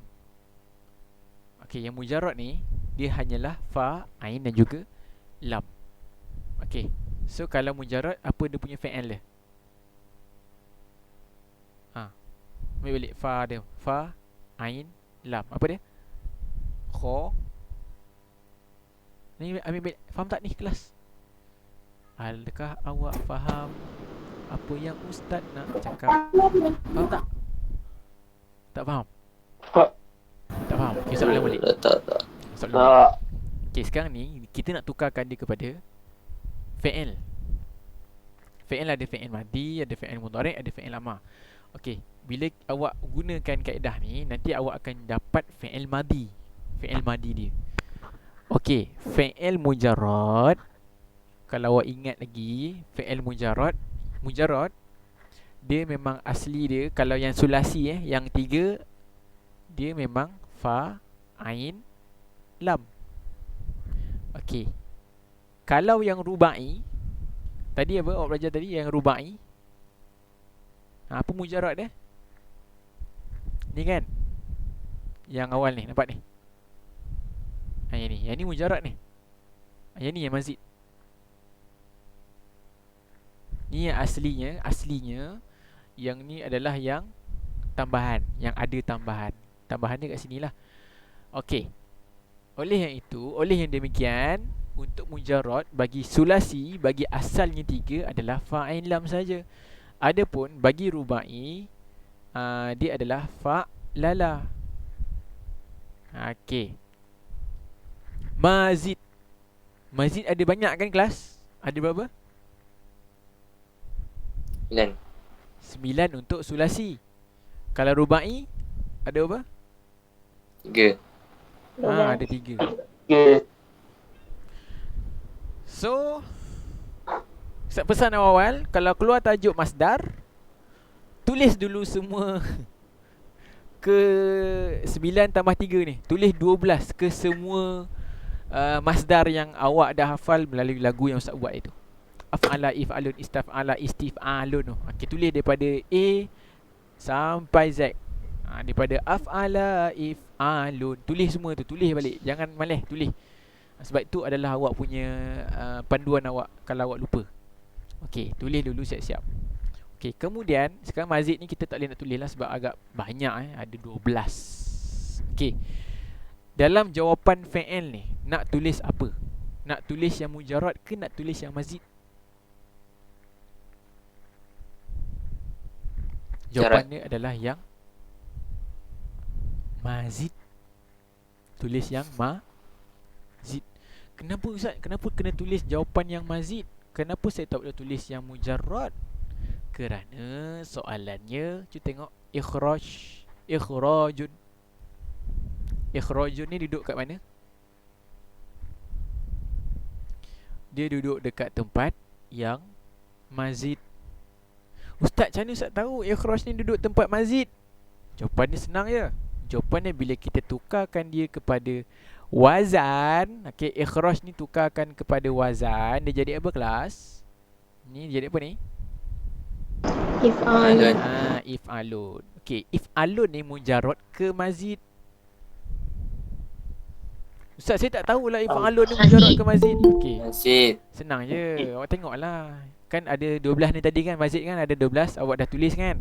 A: Okey, yang mujarrad ni dia hanyalah fa, ain dan juga lam. Okey. So kalau mujarrad, apa dia punya fa'il dia? Ambil balik fa dia. Fa, ain, lam. Apa dia? Kha. Ni ambil balik. Faham tak ni kelas? Adakah awak faham apa yang ustaz nak cakap? Faham tak? Tak faham? Tak faham? Okay, soalan balik.
B: Tak.
A: Soalan balik.
D: Tak.
A: Okay, sekarang ni kita nak tukarkan dia kepada fa'il. Fa'il ada fa'il madi, ada fa'il mudhari', ada fa'il amar. Okey, bila awak gunakan kaedah ni, nanti awak akan dapat fa'il madi. Fa'il madi dia. Okey, fa'il mujarrad. Kalau awak ingat lagi, fa'il mujarrad dia memang asli dia, kalau yang sulasi yang 3, dia memang fa, ain, lam. Okey. Kalau yang rubai, tadi apa awak belajar tadi yang rubai? Apa mujarrad dia? Ni kan? Yang awal ni, nampak ni? Yang ni mujarrad ni. Yang ni yang mazid. Ni yang aslinya yang ni adalah yang tambahan, yang ada tambahan. Tambahan dia kat sinilah. Okey. Oleh yang demikian, untuk mujarrad bagi sulasi, bagi asalnya 3 adalah fa ain lam saja. Adapun bagi rubai, dia adalah fa lala. Okey. Mazid ada banyak kan kelas? Ada berapa? 9 untuk sulasi. Kalau rubai ada berapa?
B: 3.
A: Ada 3.
D: Okay.
A: So, pesan awal, kalau keluar tajuk masdar, tulis dulu semua ke 9 tambah 3 ni. Tulis 12 ke semua masdar yang awak dah hafal melalui lagu yang Ustaz buat itu. Af'ala, if'alun, istaf'ala, istif'alun. Okay, tulis daripada A sampai Z. Daripada af'ala, if'alun. Tulis semua tu, tulis balik. Jangan malih, tulis. Sebab itu adalah awak punya panduan awak kalau awak lupa. Okey, tulis dulu siap-siap. Okey, kemudian sekarang mazid ni kita tak boleh nak tulis lah sebab agak banyak ada 12. Okey. Dalam jawapan fa'il ni nak tulis apa? Nak tulis yang mujarrad ke nak tulis yang mazid? Jawapannya adalah yang mazid. Tulis yang mazid. Kenapa Ustaz? Kenapa kena tulis jawapan yang mazid? Kenapa saya tak boleh tulis yang mujarrad? Kerana soalannya, cuba tengok ikhrajun. Ikhrajun ni duduk kat mana? Dia duduk dekat tempat yang mazid. Ustaz, macam mana Ustaz tahu ikhraj ni duduk tempat mazid? Jawapannya senang je. Jawapannya bila kita tukarkan dia kepada wazan. Okay, ikhraj ni tukarkan kepada wazan, dia jadi apa kelas? Ni jadi apa ni?
C: If'alun.
A: If'alun. Okay, if'alun ni mujarrad ke mazid? Ustaz, saya tak tahulah if'alun ni mujarrad ke mazid. Okay,
B: Mazid.
A: senang je. Awak tengoklah. Kan ada 12 ni tadi kan, mazid kan ada 12. Awak dah tulis kan?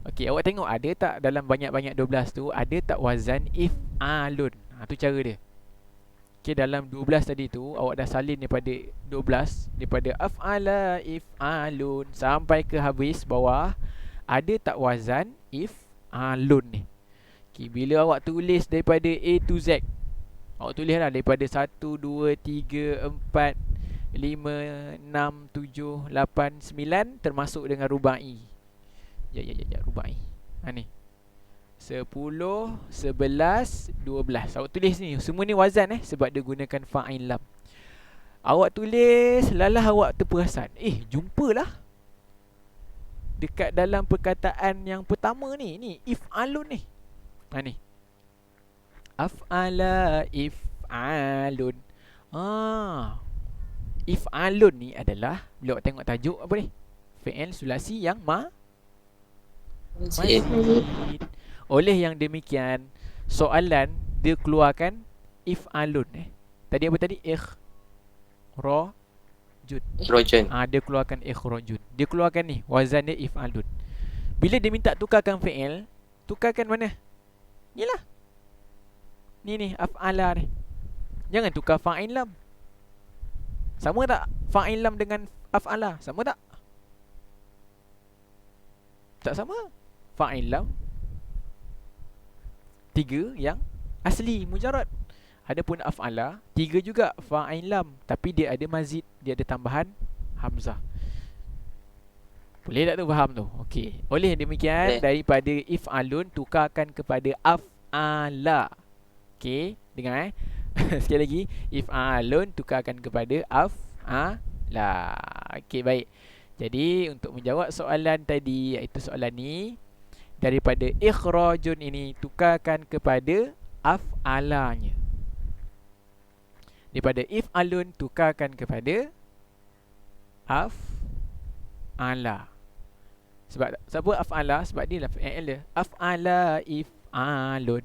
A: Okay, awak tengok ada tak dalam banyak-banyak 12 tu, ada tak wazan if'alun? Tu cara dia. Okay, dalam 12 tadi tu awak dah salin daripada 12, daripada af'ala, if'alun sampai ke habis bawah, ada tak wazan if'alun ni? Okay, bila awak tulis daripada A to Z, awak tulislah daripada 1, 2, 3, 4, 5, 6, 7, 8, 9 termasuk dengan rubai. Rubai. Ni 10, 11, 12. Awak tulis ni. Semua ni wazan sebab dia gunakan fa'il lam. Awak tulis, lalah awak terperasan. Jumpalah dekat dalam perkataan yang pertama ni if'alun ni. Ni. Af'ala if'alun. If'alun ni adalah, bila awak tengok tajuk apa ni? Fi'il sulasi yang mazid. Oleh yang demikian, soalan dia keluarkan if'alun. Tadi apa tadi? Ikhrajun. Dia keluarkan ikhrajun. Dia keluarkan ni, wazan dia if'alun. Bila dia minta tukarkan fi'il, tukarkan mana? Inilah. Ni af'ala ni. Jangan tukar fa'il lam. Sama tak fa'il lam dengan af'ala? Sama tak? Tak sama. Fa'il lam 3 yang asli mujarrad. Adapun af'ala 3 juga fa'il lam, tapi dia ada mazid, dia ada tambahan hamzah. Boleh tak tu, faham tu? Okey. Oleh demikian, daripada if'alun tukarkan kepada af'ala. Okey, dengar sekali lagi, if'alun tukarkan kepada af'ala. Okey, baik. Jadi untuk menjawab soalan tadi, iaitu soalan ni, daripada ikhrajun ini tukarkan kepada af'alanya. Daripada if'alun tukarkan kepada af'ala. Sebab siapa af'ala? Sebab dia lah fi'il dia. Af'ala if'alun.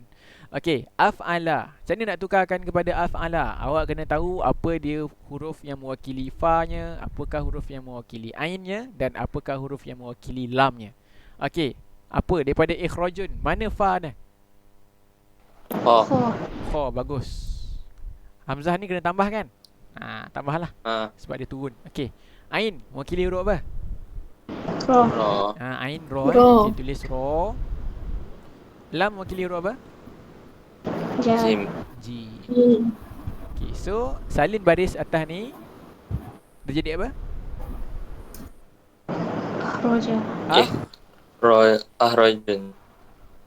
A: Okey, af'ala. Macam mana nak tukarkan kepada af'ala? Awak kena tahu apa dia huruf yang mewakili fa-nya, apakah huruf yang mewakili ainnya, dan apakah huruf yang mewakili lamnya. Okey, apa daripada ikhrajun? Mana fa dah? Kha, bagus. Hamzah ni kena tambah kan? Tambahlah. Sebab dia turun. Okey. Ain mewakili huruf apa?
C: Ra.
A: Ain ra. Kita tulis ra. Lam mewakili huruf apa?
C: Jim.
A: Okey, so salin baris atas ni dia jadi apa?
C: Akhraja.
B: Akhrajun.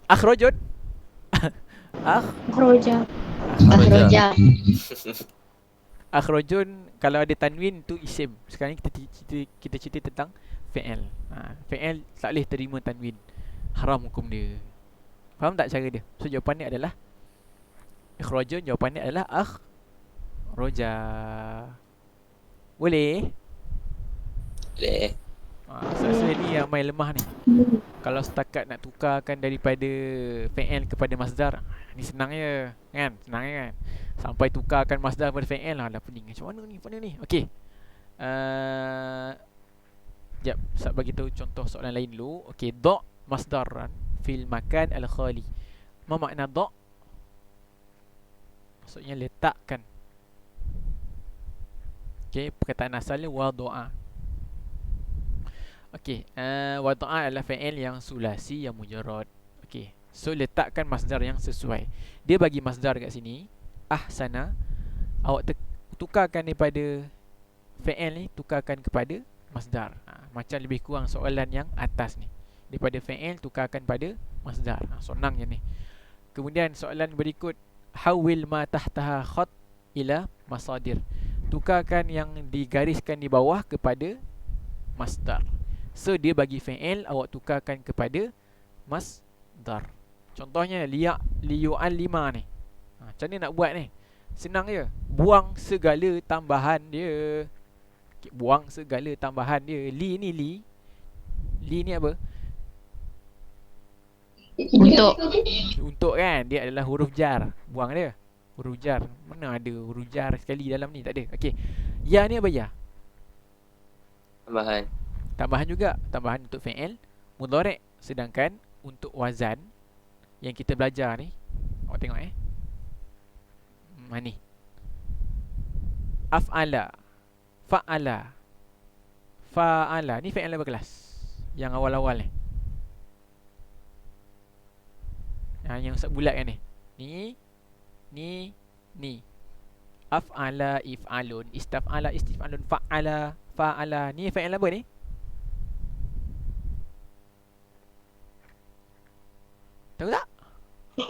A: Akhrajun.
C: Akhraja.
A: Akhrajun kalau ada tanwin tu isim. Sekarang ni kita cerita tentang fi'il. Fi'il tak boleh terima tanwin. Haram hukum dia. Faham tak cara dia? So jawapan dia adalah ikhrajun, jawapan dia adalah akhraja. Boleh?
B: Boleh.
A: Saya ni yang main lemah ni. Kalau setakat nak tukarkan daripada fi'il kepada masdar, ni senang je kan? Senang je kan? Sampai tukarkan masdar kepada fi'il lah pening. Macam mana ni? Okey. Sekejap, saya bagi tahu contoh soalan lain dulu. Okey, da' masdaran fil makan al-khali. Apa makna da'? Maksudnya letakkan. Okey, perkataan asalnya wada'a. Okey, wada'a adalah fi'il yang sulasi, yang mujarrad. Okey, so letakkan masdar yang sesuai. Dia bagi masdar kat sini, ahsana. Awak tukarkan daripada fi'il ni, tukarkan kepada masdar. Macam lebih kurang soalan yang atas ni. Daripada fi'il tukarkan pada masdar. Senang je ni. Kemudian soalan berikut, hawil ma tahtaha khat ila masadir. Tukarkan yang digariskan di bawah kepada masdar. So dia bagi fi'il, awak tukarkan kepada masdar. Contohnya liyu'allima ni. Macam ni nak buat ni? Senang je. Buang segala tambahan dia. Buang segala tambahan dia. Li ni apa? Untuk kan? Dia adalah huruf jar. Buang dia. Huruf jar. Mana ada huruf jar sekali dalam ni? Tak ada. Okey. Ya ni apa ya?
B: Tambahan.
A: Tambahan juga. Tambahan untuk fi'il mudhari'. Sedangkan untuk wazan yang kita belajar ni, awak tengok ni. Af'ala, fa'ala, fa'ala. Ni fi'il apa kelas? Yang awal-awal ni. Yang bulat kan ni. Ni. Af'ala, if'alun, istaf'ala, istif'alun, fa'ala, fa'ala. Ni fa'il apa ni? Tahu tak?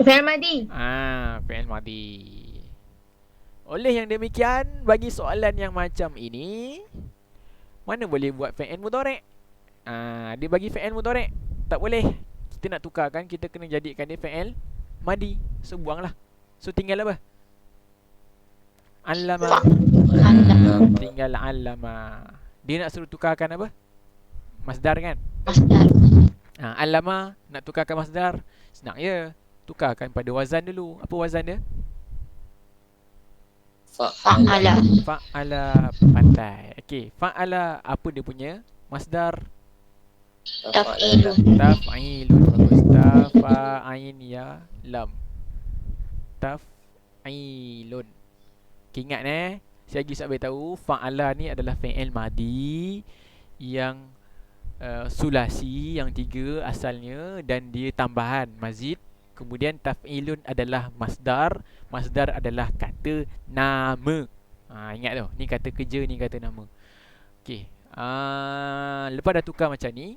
C: Fi'il madi.
A: Fi'il madi. Oleh yang demikian, bagi soalan yang macam ini, mana boleh buat fi'il mudhari'? Dia bagi fi'il mudhari'. Tak boleh. Kita nak tukarkan, kita kena jadikan dia fi'il madi. So buanglah. So tinggal apa? Allama. Tinggal allama. Dia nak suruh tukarkan apa? Masdar kan?
C: Masdar.
A: Allama nak tukarkan masdar. Senang je. Tukarkan pada wazan dulu. Apa wazan dia?
C: Fa'ala.
A: Fa'ala, pandai. Okey, fa'ala apa dia punya masdar?
C: Taf'ilun.
A: Taf'ilun. Bagus. Tafa'ain ya lam. Taf'ilun. Okay, ingat saya lagi nak beritahu, fa'ala ni adalah fi'il madi yang sulasi, yang 3 asalnya, dan dia tambahan mazid. Kemudian taf'ilun adalah masdar. Masdar adalah kata nama. Ingat tu, ni kata kerja, ni kata nama. Okey. Lepas dah tukar macam ni,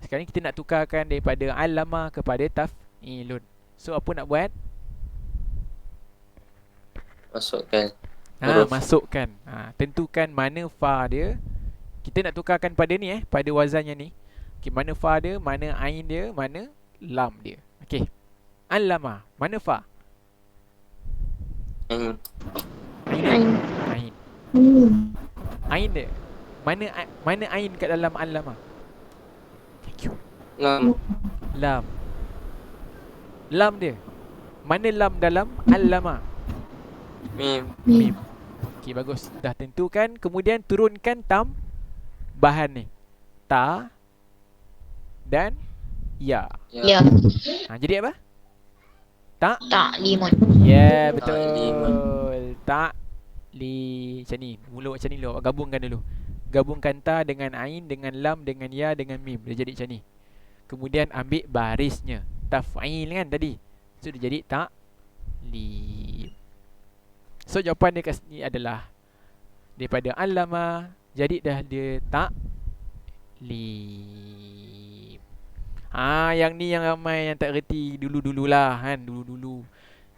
A: sekarang kita nak tukarkan daripada allama kepada taf'ilun. So apa nak buat?
B: Masukkan huruf.
A: Masukkan. Tentukan mana fa dia. Kita nak tukarkan pada ni pada wazannya ni. Okey, mana fa dia, mana ain dia, mana lam dia. Okey. Allama, mana fa?
B: Ain.
A: Ain. Ain dia. Mana ain kat dalam allama? Thank you.
B: Lam.
A: Lam. Lam dia. Mana lam dalam allama?
B: Mim.
A: Mim. Okey, bagus. Dah tentukan. Kemudian turunkan tambahan ni. Ta dan ya.
C: Ya.
A: Jadi apa?
C: Ta'limun.
A: Ya, betul.
B: Ta'limun.
A: Macam ni. Mula macam ni dulu. Gabungkan dulu. Gabungkan ta dengan ain, dengan lam, dengan ya, dengan mim. Dia jadi macam ni. Kemudian ambil barisnya. Taf'il kan tadi. So dia jadi ta'lim. So jawapan dia kat sini adalah daripada allama, jadi dah dia ta'lim. Yang ni yang ramai yang tak reti dulu-dululah kan, dulu-dulu.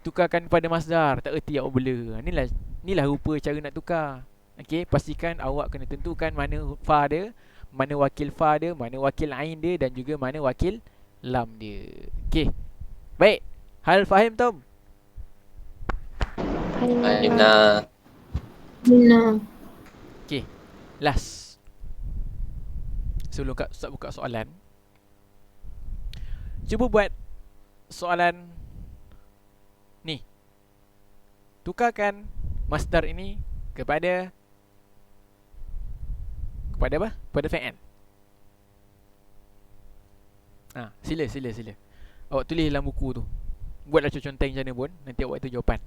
A: Tukarkan pada masdar, tak reti awak bela. Inilah rupa cara nak tukar. Okey, pastikan awak kena tentukan mana fa dia, mana wakil fa dia, mana wakil ain dia, dan juga mana wakil lam dia. Okey. Baik. Hal faham Tom?
B: Fahimna.
A: Okay, last. Sebelum Ustaz buka soalan, cuba buat soalan ni. Tukarkan masdar ini kepada apa? Kepada fi'il. Sila. Awak tulis dalam buku tu. Buatlah contoh macam mana pun, nanti awak itu jawapan.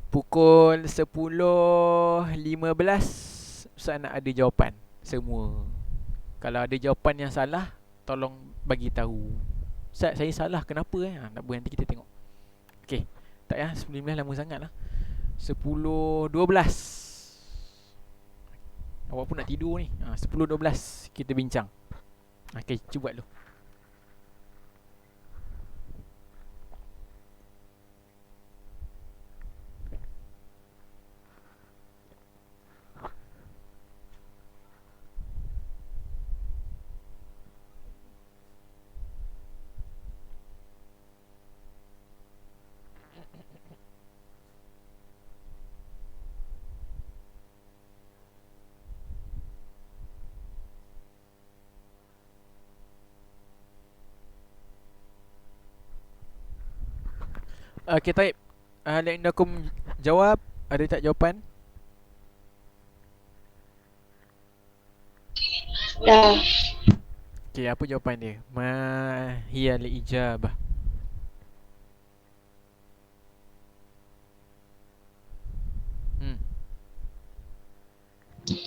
A: Pukul 10.15 Ustaz nak ada jawapan semua. Kalau ada jawapan yang salah, tolong bagi tahu. Ustaz, saya salah, kenapa nak buat, nanti kita tengok. Okey. Tak 10.15 lama sangat lah. 10.12 awak pun nak tidur ni. 10.12 kita bincang. Okey, cuba buat dulu. Okey, taib. Hal indakum jawab. Ada tak jawapan?
C: Dah.
A: Okey, apa jawapan dia? Ma hiya al-ijabah?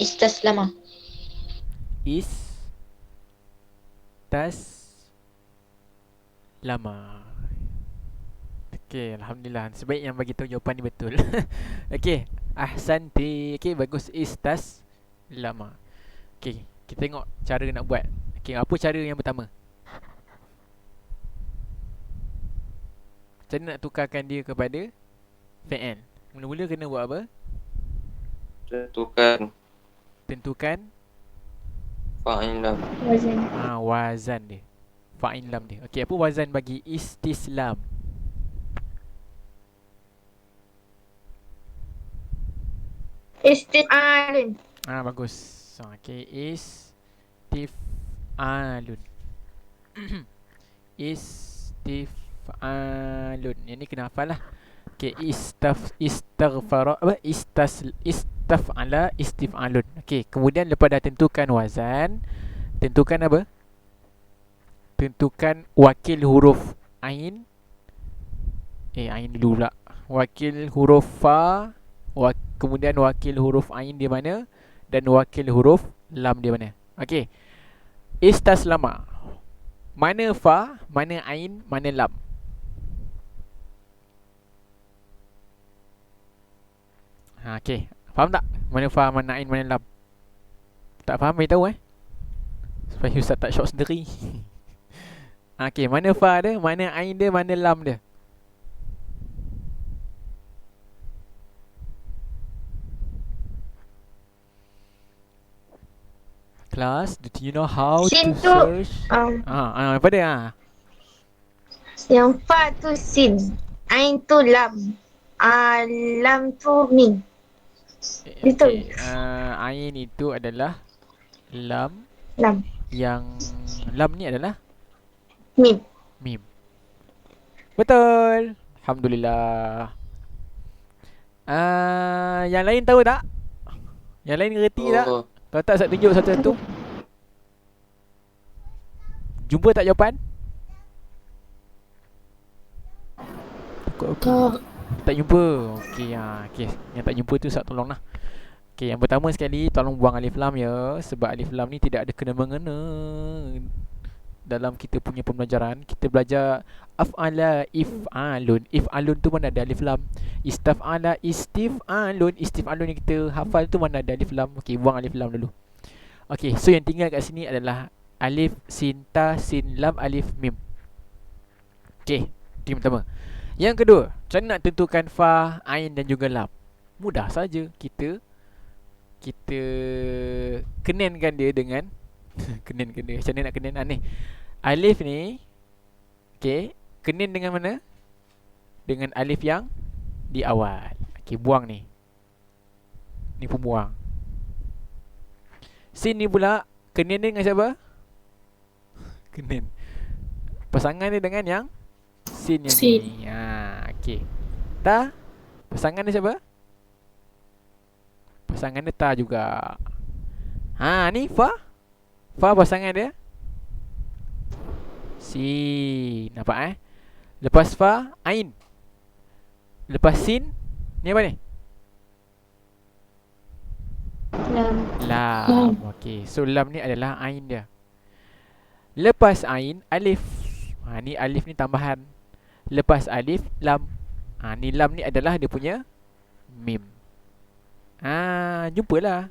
C: Istaslama.
A: Lama. Okey, alhamdulillah. Sebaik yang bagi tahu jawapan ni betul. Okey, ahsanti. Okey, bagus. Istas lama. Okey, kita tengok cara nak buat. Okey, apa cara yang pertama? Macam mana nak tukarkan dia kepada fi'il? Mula-mula kena buat apa? Tentukan
B: fa'il lam.
C: Wazan.
A: wazan dia. Fa'il lam dia. Okey, apa wazan bagi istislam?
C: Istif'alun.
A: Bagus. Okey, istif'alun. Istif'alun. Yang ni kena hafal lah. Okey, istaghfara apa? Istaf'ala istif'alun. Okey, kemudian lepas dah tentukan wazan, tentukan apa? Tentukan wakil huruf ain. Ain dulu pula. Wakil huruf fa, kemudian wakil huruf ain di mana, dan wakil huruf lam di mana. Okey. Istaslama. Mana fa, mana ain, mana lam? Okey. Faham tak? Mana fa, mana ain, mana lam? Tak faham, beritahu supaya Ustaz tak syok sendiri. Okey, mana fa dia, mana ain dia, mana lam dia? Class, do you know how
C: Sin
A: to
C: tu,
A: search? Apa dia?
C: Yang fa tu sin. Ain tu lam. Lam tu mim. Betul.
A: Ain itu adalah lam.
C: Lam.
A: Yang lam ni adalah
C: Mim.
A: mim. Betul. Alhamdulillah. Yang lain tahu tak? Yang lain ngerti tak? Kalau tak, saya tunjuk satu-satu. Jumpa tak jawapan? Tak jumpa. Okey, okey. Yang tak jumpa tu Ustaz tolonglah. Okey, yang pertama sekali tolong buang alif lam ya, sebab alif lam ni tidak ada kena-mengena dalam kita punya pembelajaran. Kita belajar af'ala, if'alun. If'alun tu mana ada alif lam. Istaf'ala, istif'alun. Istif'alun yang kita hafal tu mana ada alif lam. Okey, buang alif lam dulu. Okey, so yang tinggal kat sini adalah alif, sin, ta, sin, lam, alif, mim. Okey, itu yang pertama. Yang kedua, macam mana nak tentukan fa, ain dan juga lam? Mudah saja. Kita kenenkan dia dengan kenenkan dia. Macam mana nak kenen? Ni alif ni, okey, kenen dengan mana? Dengan alif yang di awal. Okey, buang ni. Ni pun buang. Sin ni pula kenen dengan siapa? Kenen pasangan dia dengan yang sin yang
C: Sin.
A: ni. Okey. Ta, pasangan dia siapa? Pasangan dia ta juga. Ni fa. Fa pasangan dia sin. Nampak Lepas fa, ain. Lepas sin, ni apa ni?
C: Lam.
A: Lam. Okey, so lam ni adalah ain dia. Lepas ain, alif. Ni alif ni tambahan. Lepas alif, lam. Ni lam ni adalah dia punya mim. Jumpalah.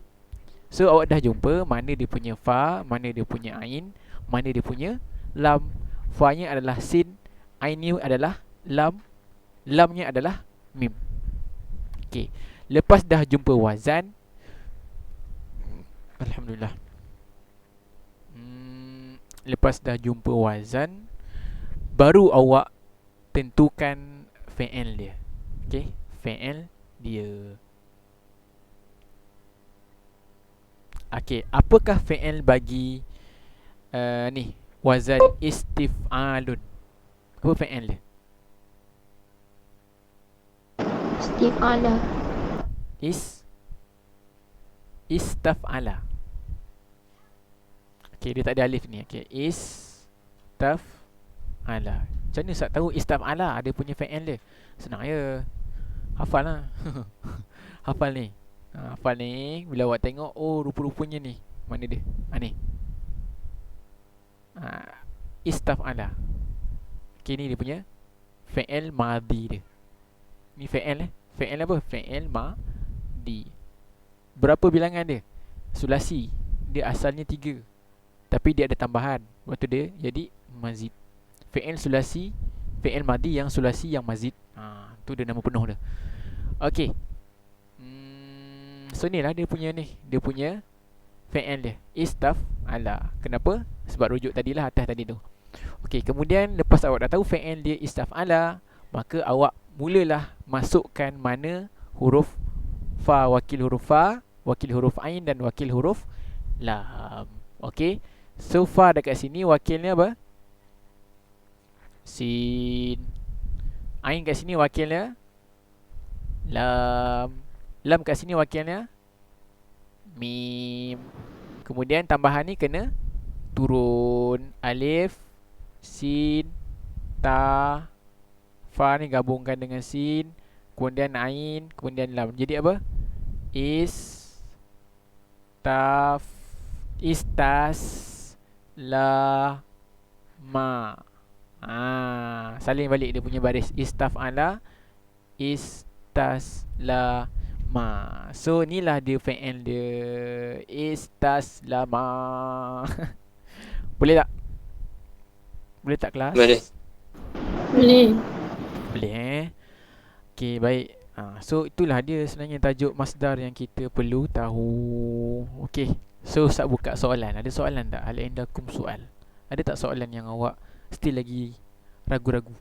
A: So awak dah jumpa mana dia punya fa, mana dia punya ain, mana dia punya lam. Fa-nya adalah sin, ain-nya adalah lam, lamnya adalah mim. Okey. Lepas dah jumpa wazan, alhamdulillah. Lepas dah jumpa wazan, baru awak tentukan fi'il dia. Okey, fi'il dia. Okey, apakah fi'il bagi ni wazan istif'alun? Apa fi'il dia?
C: Istif'ala.
A: Istaf'ala. Okey, dia tak ada alif ni. Okey, istaf'ala. Macam mana Ustaz tahu istaf'ala ada punya fi'il dia? Senang je. Hafal lah. Hafal ni. Hafal ni. Bila awak tengok, oh rupa-rupanya ni. Mana dia? Ni. Istaf'ala. Okey, ni dia punya fi'il madhi dia. Ni fi'il fi'il apa? Fi'il madhi. Berapa bilangan dia? Sulasi. Dia asalnya 3, tapi dia ada tambahan. Waktu dia jadi mazid. Fi'il sulasi, fi'il madhi yang sulasi yang mazid. Tu dia nama penuh dia. Okey. So ni lah dia punya fi'il dia. Istaf'ala. Kenapa? Sebab rujuk tadilah atas tadi tu. Okey, kemudian lepas awak dah tahu fi'il dia istaf'ala, maka awak mulalah masukkan mana huruf fa, wakil huruf fa, wakil huruf ain dan wakil huruf lam. Okey. So fa dekat sini wakilnya apa? Sin. Ain kat sini wakilnya lam. Lam kat sini wakilnya mim. Kemudian tambahan ni kena turun. Alif, sin, ta, fa ni gabungkan dengan sin, kemudian ain, kemudian lam. Jadi apa? Istas, la, ma. Salin balik dia punya baris. Istaf'ala, istas, la, ma. So inilah dia fi'il dia. Istaslama. Boleh tak? Boleh tak kelas?
B: Boleh.
C: Boleh.
A: Boleh Okay, baik. So itulah dia sebenarnya tajuk masdar yang kita perlu tahu. Okay, so Ustaz buka soalan. Ada soalan tak? Hal indakum soal. Ada tak soalan yang awak still lagi ragu-ragu?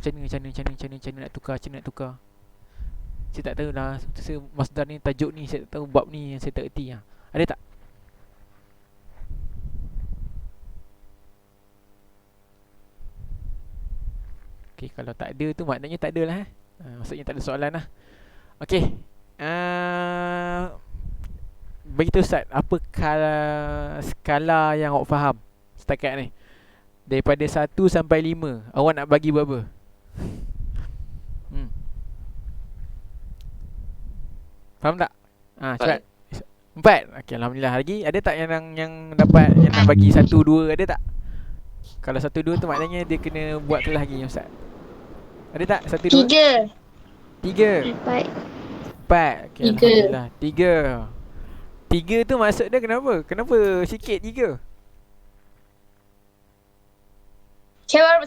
A: Macam mana nak tukar? Saya tak tahu lah. Masdar ni, tajuk ni saya tak tahu, bab ni yang saya tak erti. Ada tak? Okay, kalau tak ada tu maknanya tak ada lah. Maksudnya tak ada soalan lah. Okay, beritahu Ustaz, apa skala yang awak faham setakat ni? Daripada 1 sampai 5, awak nak bagi berapa? Faham tak? Cepat. 4. Okay, Alhamdulillah. Lagi ada tak yang dapat, yang nak bagi 1, 2? Ada tak? Kalau 1, 2 tu maknanya dia kena buat kelas lagi, Ustaz. Ada tak? 1, 2? 3. 4. Okay, Alhamdulillah. 3 tu maksud dia kenapa? Kenapa sikit 3?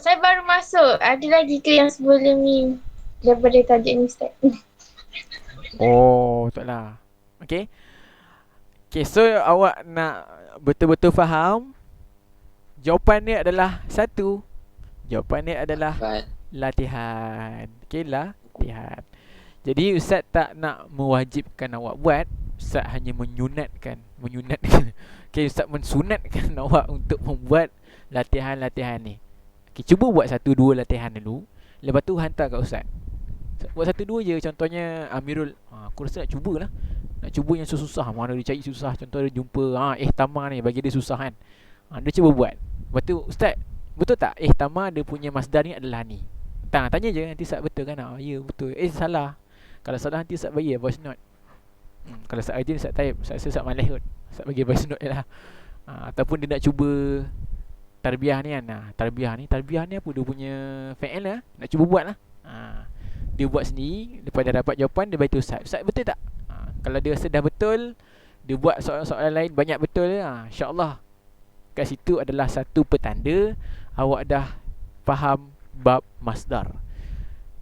C: Saya baru masuk. Ada lagi ke yang sebelum ni daripada tajuk ni, Ustaz?
A: Oh, taklah. Okay. Okay, so awak nak betul-betul faham. Jawapan dia adalah 1. Jawapan dia adalah latihan. Okay, latihan. Jadi Ustaz tak nak mewajibkan awak buat. Ustaz hanya menyunatkan. Okay, Ustaz mensunatkan awak untuk membuat latihan-latihan ni. Okay, cuba buat 1, 2 latihan dulu. Lepas tu hantar kat Ustaz. Buat 1, 2 je. Contohnya Amirul, aku rasa nak cubalah. Nak cuba yang susah. Mana dia cari susah. Contoh dia jumpa ihtamah ni, bagi dia susah kan. Dia cuba buat. Lepas tu, Ustaz, betul tak ihtamah dia punya masdar ni adalah ni? Tanya je, nanti Ustaz betul kan? Ya betul. Salah. Kalau salah nanti Ustaz bagi voice note. Kalau Ustaz urgent, Ustaz type. Ustaz malas kot. Ustaz bagi voice note je lah. Ataupun dia nak cuba tarbiyah ni kan. Tarbiyah ni apa? Dia punya fi'il lah. Nak cuba buat lah. Dia buat sendiri. Lepas dah dapat jawapan, dia beritahu Ustaz. Ustaz betul tak? Kalau dia rasa dah betul, dia buat soalan-soalan lain banyak betul. InsyaAllah kat situ adalah satu petanda awak dah faham bab masdar.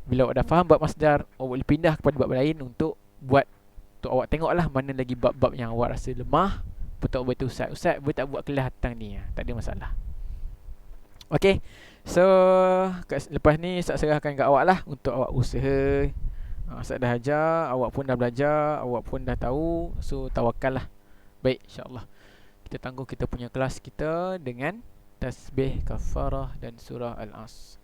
A: Bila awak dah faham bab masdar, awak boleh pindah kepada bab lain untuk buat. Untuk awak tengoklah mana lagi bab-bab yang awak rasa lemah. Betul awak beritahu Ustaz, Ustaz boleh tak buat kelas datang ni? Tak ada masalah. Okay, so lepas ni Ustaz serahkan kat awak lah untuk awak usaha. Ustaz dah ajar, awak pun dah belajar, awak pun dah tahu. So tawakal lah. Baik, insyaAllah kita tangguh kita punya kelas kita dengan tasbih, kafarah dan surah Al-As.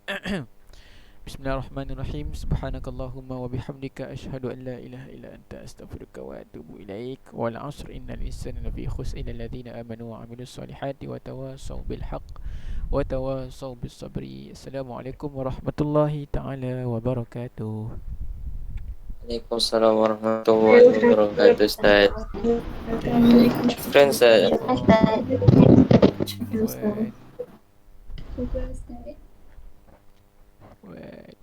A: Bismillahirrahmanirrahim. Subhanakallahumma wa bihamdika asyhadu an la ilaha illa anta astaghfiruka wa atubu ilaik. Wal 'asr innal insana lafi khusr illa alladhina amanu wa 'amilus solihati wa tawassaw bil haqq wa tawassaw bis sabri. Assalamualaikum warahmatullahi taala wabarakatuh.
B: Waalaikumsalam warahmatullahi wabarakatuh, Ustaz. Shukran, Ustaz.
A: Ustaz. Wait.